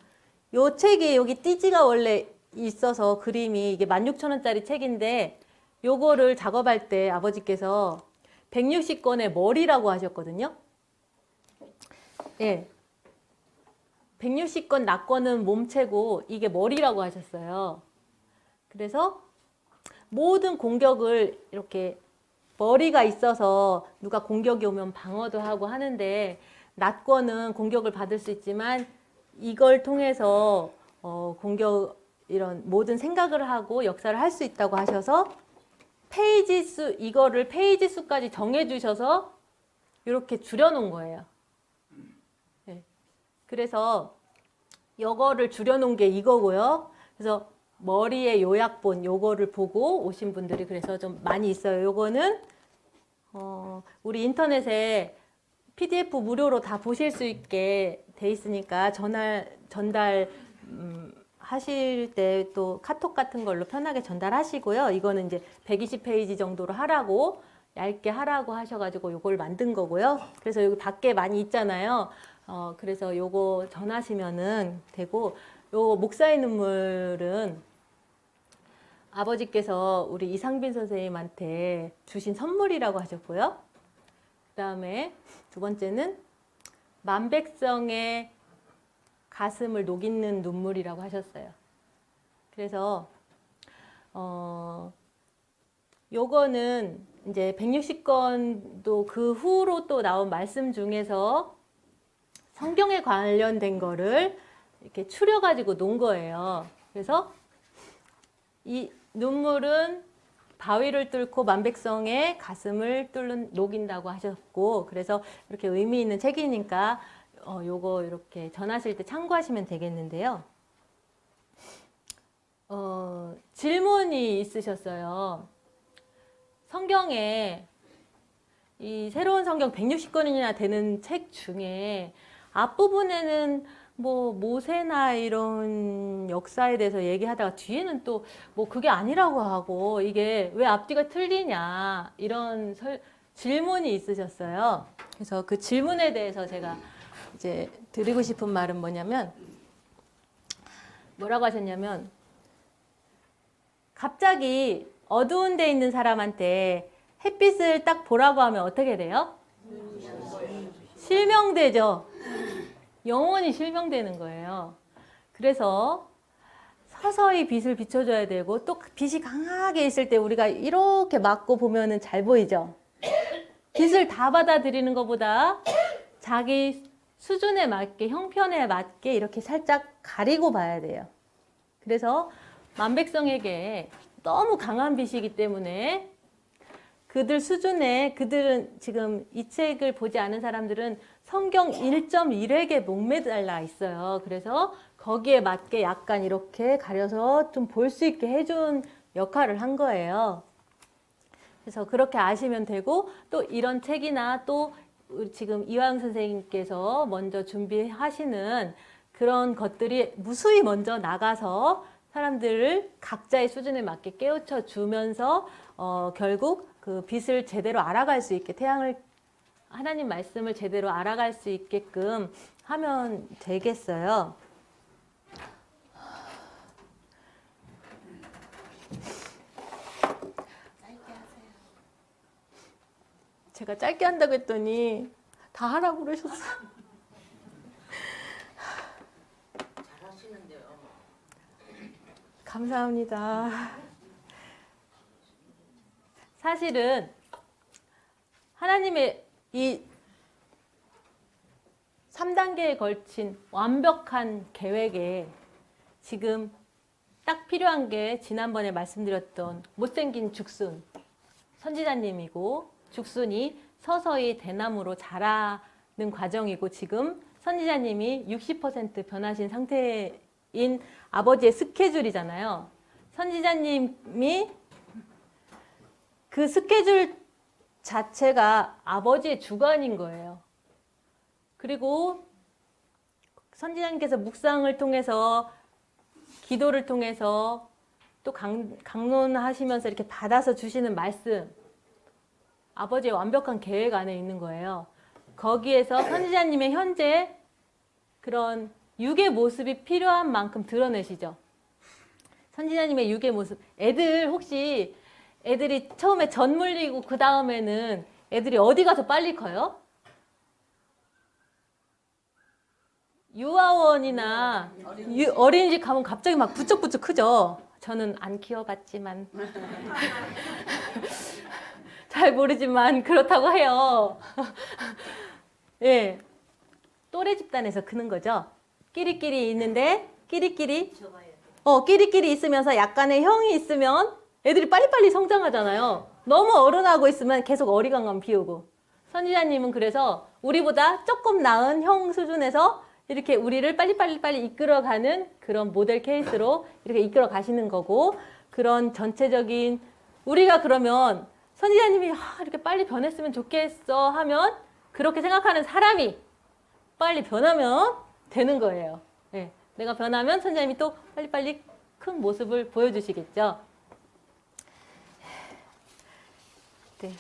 요 책이 여기 띠지가 원래 있어서 그림이 이게 16,000원짜리 책인데 요거를 작업할 때 아버지께서 160권의 머리라고 하셨거든요. 예. 160권 낙권은 몸체고 이게 머리라고 하셨어요. 그래서 모든 공격을 이렇게 머리가 있어서 누가 공격이 오면 방어도 하고 하는데 낙권은 공격을 받을 수 있지만 이걸 통해서 이런 모든 생각을 하고 역사를 할 수 있다고 하셔서 페이지 수 이거를 페이지 수까지 정해 주셔서 이렇게 줄여 놓은 거예요. 네. 그래서 이거를 줄여 놓은 게 이거고요. 그래서 머리의 요약본 요거를 보고 오신 분들이 그래서 좀 많이 있어요. 요거는 우리 인터넷에 PDF 무료로 다 보실 수 있게 돼 있으니까 전달 하실 때 또 카톡 같은 걸로 편하게 전달하시고요. 이거는 이제 120페이지 정도로 하라고 얇게 하라고 하셔가지고 요걸 만든 거고요. 그래서 여기 밖에 많이 있잖아요. 그래서 요거 전하시면은 되고 요 목사의 눈물은 아버지께서 우리 이상빈 선생님한테 주신 선물이라고 하셨고요. 그 다음에 두 번째는 만백성의 가슴을 녹이는 눈물이라고 하셨어요. 그래서 요거는 이제 160권도 그 후로 또 나온 말씀 중에서 성경에 관련된 거를 이렇게 추려가지고 놓은 거예요. 그래서 이 눈물은 바위를 뚫고 만백성의 가슴을 녹인다고 하셨고, 그래서 이렇게 의미 있는 책이니까 요거 이렇게 전하실 때 참고하시면 되겠는데요. 질문이 있으셨어요. 성경에 이 새로운 성경 160권이나 되는 책 중에 앞부분에는 뭐 모세나 이런 역사에 대해서 얘기하다가 뒤에는 또 뭐 그게 아니라고 하고 이게 왜 앞뒤가 틀리냐 이런 질문이 있으셨어요. 그래서 그 질문에 대해서 제가 이제 드리고 싶은 말은 뭐냐면, 뭐라고 하셨냐면, 갑자기 어두운 데 있는 사람한테 햇빛을 딱 보라고 하면 어떻게 돼요? 실명되죠. 영원히 실명되는 거예요. 그래서 서서히 빛을 비춰줘야 되고, 또 빛이 강하게 있을 때 우리가 이렇게 맞고 보면은 잘 보이죠. 빛을 다 받아들이는 것보다 자기 수준에 맞게, 형편에 맞게 이렇게 살짝 가리고 봐야 돼요. 그래서 만백성에게 너무 강한 빛이기 때문에 그들 수준에, 그들은 지금 이 책을 보지 않은 사람들은 성경 1.1획에 목매달라 있어요. 그래서 거기에 맞게 약간 이렇게 가려서 좀 볼 수 있게 해준 역할을 한 거예요. 그래서 그렇게 아시면 되고, 또 이런 책이나 또 지금 이화영 선생님께서 먼저 준비하시는 그런 것들이 무수히 먼저 나가서 사람들을 각자의 수준에 맞게 깨우쳐 주면서 결국 그 빛을 제대로 알아갈 수 있게, 하나님 말씀을 제대로 알아갈 수 있게끔 하면 되겠어요. 짧게 하세요. 제가 짧게 한다고 했더니 다 하라고 그러셨어요. 잘하시는데요. 감사합니다. 사실은 하나님의 이 3단계에 걸친 완벽한 계획에 지금 딱 필요한 게 지난번에 말씀드렸던 못생긴 죽순 선지자님이고, 죽순이 서서히 대나무로 자라는 과정이고, 지금 선지자님이 60% 변하신 상태인 아버지의 스케줄이잖아요. 선지자님이 그 스케줄 자체가 아버지의 주관인 거예요. 그리고 선지자님께서 묵상을 통해서, 기도를 통해서 또 강론하시면서 이렇게 받아서 주시는 말씀, 아버지의 완벽한 계획 안에 있는 거예요. 거기에서 선지자님의 현재 그런 육의 모습이 필요한 만큼 드러내시죠. 선지자님의 육의 모습. 애들이 처음에 젖 물리고 그 다음에는 애들이 어디 가서 빨리 커요? 유아원이나 어린이집 가면 갑자기 막 부쩍부쩍 크죠. 저는 안 키워봤지만 잘 모르지만 그렇다고 해요. 예, 또래 집단에서 크는 거죠. 끼리끼리 있는데 끼리끼리 있으면서 약간의 형이 있으면 애들이 빨리빨리 성장하잖아요. 너무 어른하고 있으면 계속 어리광감 피우고. 선지자님은 그래서 우리보다 조금 나은 형 수준에서 이렇게 우리를 빨리 이끌어가는 그런 모델 케이스로 이렇게 이끌어 가시는 거고, 그런 전체적인, 우리가 그러면 선지자님이 이렇게 빨리 변했으면 좋겠어 하면 그렇게 생각하는 사람이 빨리 변하면 되는 거예요. 네, 내가 변하면 선지자님이 또 빨리 큰 모습을 보여주시겠죠. 네.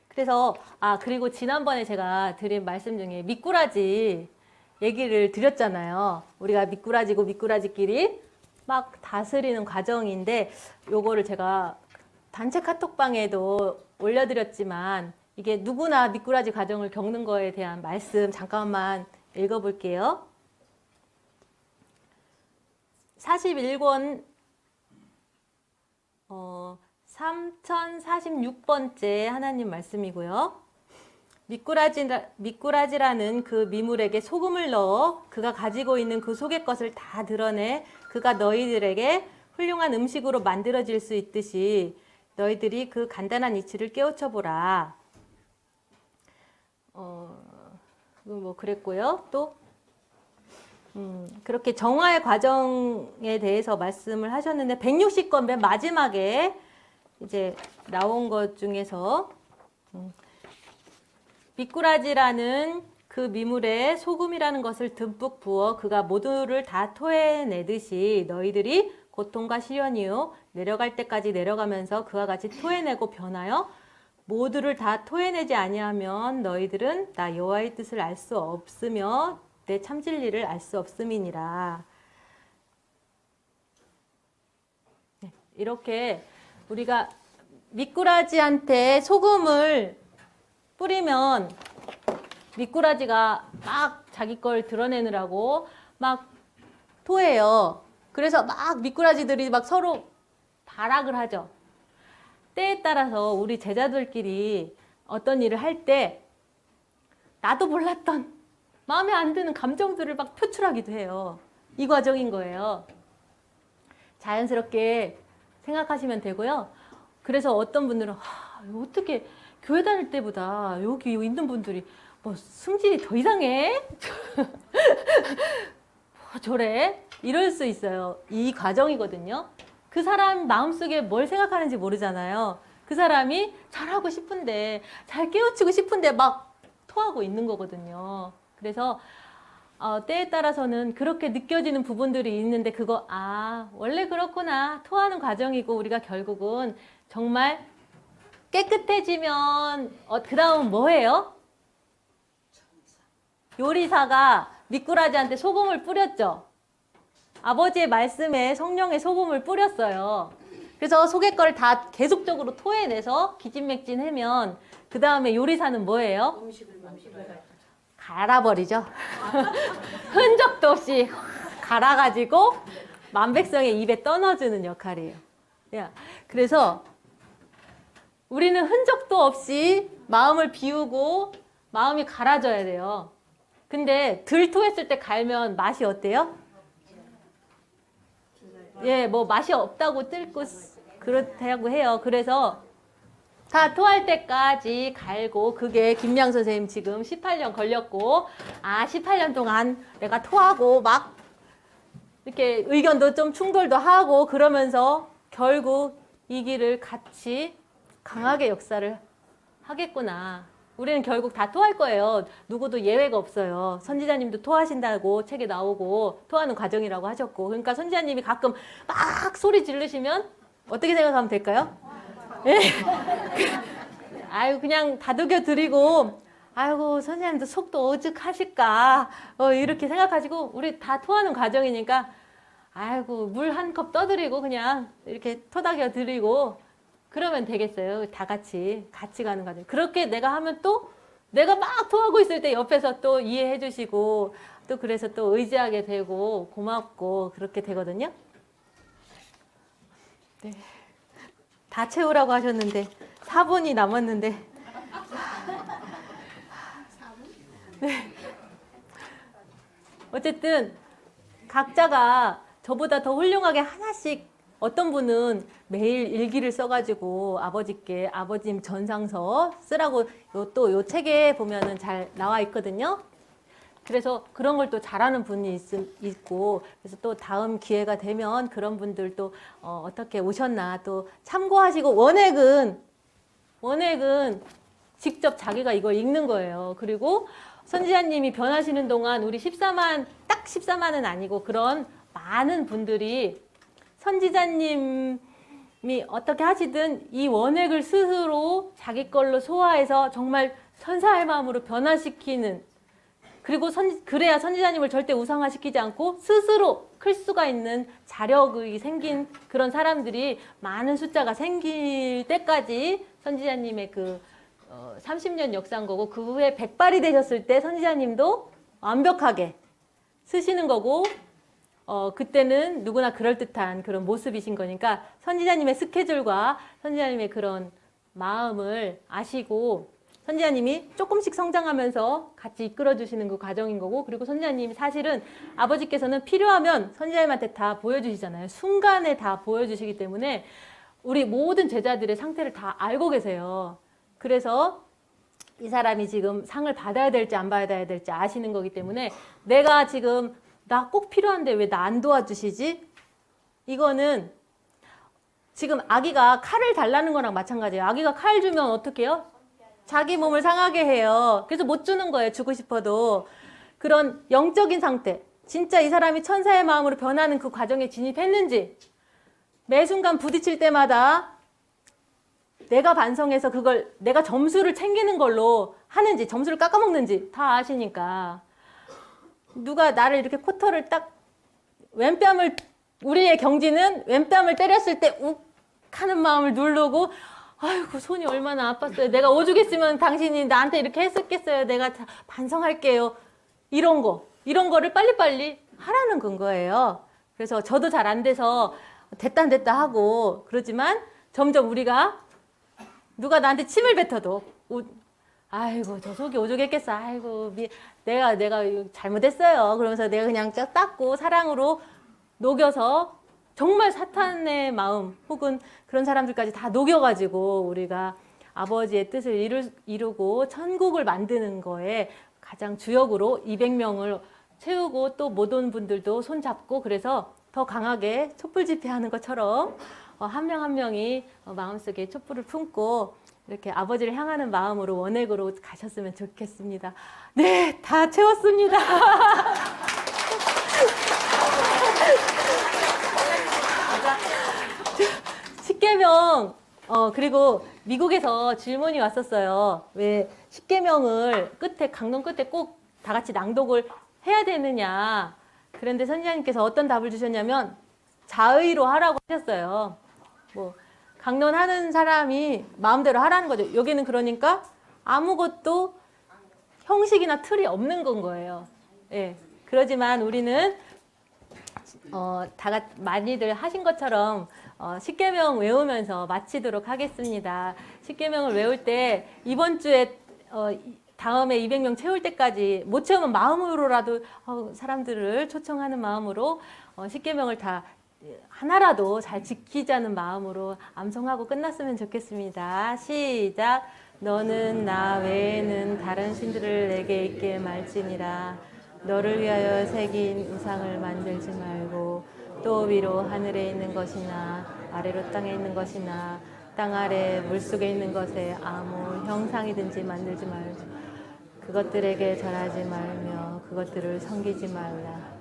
그래서 그리고 지난번에 제가 드린 말씀 중에 미꾸라지 얘기를 드렸잖아요. 우리가 미꾸라지고 미꾸라지끼리 막 다스리는 과정인데, 요거를 제가 단체 카톡방에도 올려드렸지만 이게 누구나 미꾸라지 과정을 겪는 거에 대한 말씀 잠깐만 읽어볼게요. 41권 3046번째 하나님 말씀이고요. 미꾸라지라는 그 미물에게 소금을 넣어 그가 가지고 있는 그 속의 것을 다 드러내 그가 너희들에게 훌륭한 음식으로 만들어질 수 있듯이 너희들이 그 간단한 이치를 깨우쳐 보라. 뭐 그랬고요. 또 그렇게 정화의 과정에 대해서 말씀을 하셨는데 160권 맨 마지막에 이제 나온 것 중에서 미꾸라지라는 그 미물에 소금이라는 것을 듬뿍 부어 그가 모두를 다 토해내듯이 너희들이 고통과 시련이요 내려갈 때까지 내려가면서 그와 같이 토해내고 변하여 모두를 다 토해내지 아니하면 너희들은 나 여호와의 뜻을 알 수 없으며 내 참 진리를 알 수 없음이니라. 네, 이렇게 우리가 미꾸라지한테 소금을 뿌리면 미꾸라지가 막 자기 걸 드러내느라고 막 토해요. 그래서 막 미꾸라지들이 막 서로 발악을 하죠. 때에 따라서 우리 제자들끼리 어떤 일을 할 때 나도 몰랐던 마음에 안 드는 감정들을 막 표출하기도 해요. 이 과정인 거예요. 자연스럽게 생각하시면 되고요. 그래서 어떤 분들은 어떻게 교회 다닐 때보다 여기 있는 분들이 뭐 승질이 더 이상해? 저래? 이럴 수 있어요. 이 과정이거든요. 그 사람 마음속에 뭘 생각하는지 모르잖아요. 그 사람이 잘하고 싶은데, 잘 깨우치고 싶은데 막 토하고 있는 거거든요. 그래서 때에 따라서는 그렇게 느껴지는 부분들이 있는데 그거 원래 그렇구나. 토하는 과정이고 우리가 결국은 정말 깨끗해지면 그 다음 뭐예요? 요리사가 미꾸라지한테 소금을 뿌렸죠. 아버지의 말씀에 성령의 소금을 뿌렸어요. 그래서 속의 걸 다 계속적으로 토해내서 기진맥진하면 그 다음에 요리사는 뭐예요? 갈아버리죠. 흔적도 없이 갈아가지고 만백성의 입에 떠넣어주는 역할이에요. 그래서 우리는 흔적도 없이 마음을 비우고 마음이 갈아져야 돼요. 근데 덜 토했을 때 갈면 맛이 어때요? 예, 뭐 맛이 없다고 뜰고 그렇다고 해요. 그래서 다 토할 때까지 갈고 그게 김양 선생님 지금 18년 걸렸고 18년 동안 내가 토하고 막 이렇게 의견도 좀 충돌도 하고 그러면서 결국 이 길을 같이 강하게 역사를 하겠구나. 우리는 결국 다 토할 거예요. 누구도 예외가 없어요. 선지자님도 토하신다고 책에 나오고 토하는 과정이라고 하셨고 그러니까 선지자님이 가끔 막 소리 지르시면 어떻게 생각하면 될까요? 예. 아유 그냥 다독여 드리고 아이고 선생님도 속도 오죽하실까 이렇게 생각하시고 우리 다 토하는 과정이니까 아이고 물 한 컵 떠드리고 그냥 이렇게 토닥여 드리고 그러면 되겠어요. 다 같이 가는 과정. 그렇게 내가 하면 또 내가 막 토하고 있을 때 옆에서 또 이해해 주시고 또 그래서 또 의지하게 되고 고맙고 그렇게 되거든요. 네. 다 채우라고 하셨는데 4분이 남았는데 네. 어쨌든 각자가 저보다 더 훌륭하게 하나씩 어떤 분은 매일 일기를 써가지고 아버지께 아버님 전상서 쓰라고 또 요 책에 보면은 잘 나와 있거든요. 그래서 그런 걸 또 잘하는 분이 있고 그래서 또 다음 기회가 되면 그런 분들 또 어떻게 오셨나 또 참고하시고 원액은 직접 자기가 이걸 읽는 거예요. 그리고 선지자님이 변하시는 동안 우리 14만 딱 14만은 아니고 그런 많은 분들이 선지자님이 어떻게 하시든 이 원액을 스스로 자기 걸로 소화해서 정말 천사의 마음으로 변화시키는 그리고 그래야 선지자님을 절대 우상화시키지 않고 스스로 클 수가 있는 자력이 생긴 그런 사람들이 많은 숫자가 생길 때까지 선지자님의 그 30년 역사인 거고 그 후에 백발이 되셨을 때 선지자님도 완벽하게 쓰시는 거고 그때는 누구나 그럴듯한 그런 모습이신 거니까 선지자님의 스케줄과 선지자님의 그런 마음을 아시고 선지자님이 조금씩 성장하면서 같이 이끌어 주시는 그 과정인 거고, 그리고 선지자님이 사실은 아버지께서는 필요하면 선지자님한테 다 보여주시잖아요. 순간에 다 보여주시기 때문에 우리 모든 제자들의 상태를 다 알고 계세요. 그래서 이 사람이 지금 상을 받아야 될지 안 받아야 될지 아시는 거기 때문에 내가 지금 나 꼭 필요한데 왜 나 안 도와주시지? 이거는 지금 아기가 칼을 달라는 거랑 마찬가지예요. 아기가 칼 주면 어떻게 해요? 자기 몸을 상하게 해요. 그래서 못 주는 거예요. 주고 싶어도. 그런 영적인 상태, 진짜 이 사람이 천사의 마음으로 변하는 그 과정에 진입했는지, 매 순간 부딪힐 때마다 내가 반성해서 그걸 내가 점수를 챙기는 걸로 하는지, 점수를 깎아먹는지 다 아시니까. 누가 나를 이렇게 코털을 딱, 왼뺨을, 우리의 경지는 왼뺨을 때렸을 때 욱 하는 마음을 누르고, 아이고 손이 얼마나 아팠어요. 내가 오죽했으면 당신이 나한테 이렇게 했었겠어요. 내가 반성할게요. 이런 거를 빨리빨리 하라는 건 거예요. 그래서 저도 잘 안 돼서 됐다 안 됐다 하고 그러지만 점점 우리가 누가 나한테 침을 뱉어도 아이고 저 속이 오죽했겠어. 아이고 내가 잘못했어요. 그러면서 내가 그냥 쫙 닦고 사랑으로 녹여서 정말 사탄의 마음 혹은 그런 사람들까지 다 녹여가지고 우리가 아버지의 뜻을 이루고 천국을 만드는 거에 가장 주역으로 200명을 채우고 또 못 온 분들도 손잡고 그래서 더 강하게 촛불 집회하는 것처럼 한 명 한 명이 마음속에 촛불을 품고 이렇게 아버지를 향하는 마음으로 원액으로 가셨으면 좋겠습니다. 네, 다 채웠습니다. 십계명 그리고 미국에서 질문이 왔었어요. 왜 십계명을 강론 끝에 꼭 다 같이 낭독을 해야 되느냐. 그런데 선지자님께서 어떤 답을 주셨냐면 자의로 하라고 하셨어요. 뭐 강론하는 사람이 마음대로 하라는 거죠. 여기는 그러니까 아무것도 형식이나 틀이 없는 거예요. 예. 그러지만 우리는 많이들 하신 것처럼 십계명 외우면서 마치도록 하겠습니다. 십계명을 외울 때 이번 주에 다음에 200명 채울 때까지 못 채우면 마음으로라도 사람들을 초청하는 마음으로 십계명을 다 하나라도 잘 지키자는 마음으로 암송하고 끝났으면 좋겠습니다. 시작. 너는 나 외에는 다른 신들을 내게 있게 말지니라. 너를 위하여 새긴 우상을 만들지 말고 또 위로 하늘에 있는 것이나 아래로 땅에 있는 것이나 땅 아래 물속에 있는 것에 아무 형상이든지 만들지 말고 그것들에게 절하지 말며 그것들을 섬기지 말라.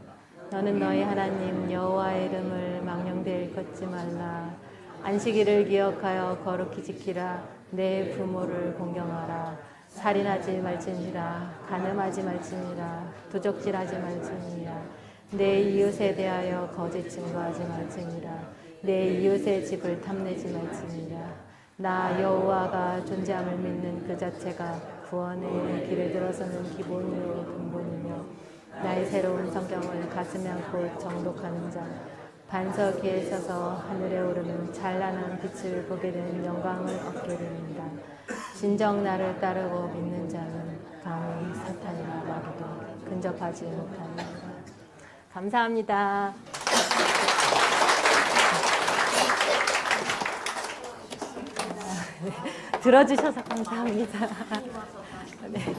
너는 너희 하나님 여호와의 이름을 망령되이 일컫지 말라. 안식일을 기억하여 거룩히 지키라. 내 부모를 공경하라. 살인하지 말지니라. 간음하지 말지니라. 도적질하지 말지니라. 내 이웃에 대하여 거짓 증거하지 말지니라. 내 이웃의 집을 탐내지 말지니라. 나 여호와가 존재함을 믿는 그 자체가 구원의 길에 들어서는 기본이요 근본이며 나의 새로운 성경을 가슴에 안고 정독하는 자 반석 위에 서서 하늘에 오르는 찬란한 빛을 보게 되는 영광을 얻게 됩니다. 진정 나를 따르고 믿는 자는 감히 사탄이라 말해도 근접하지 못합니다. 감사합니다. 들어주셔서 감사합니다. 네.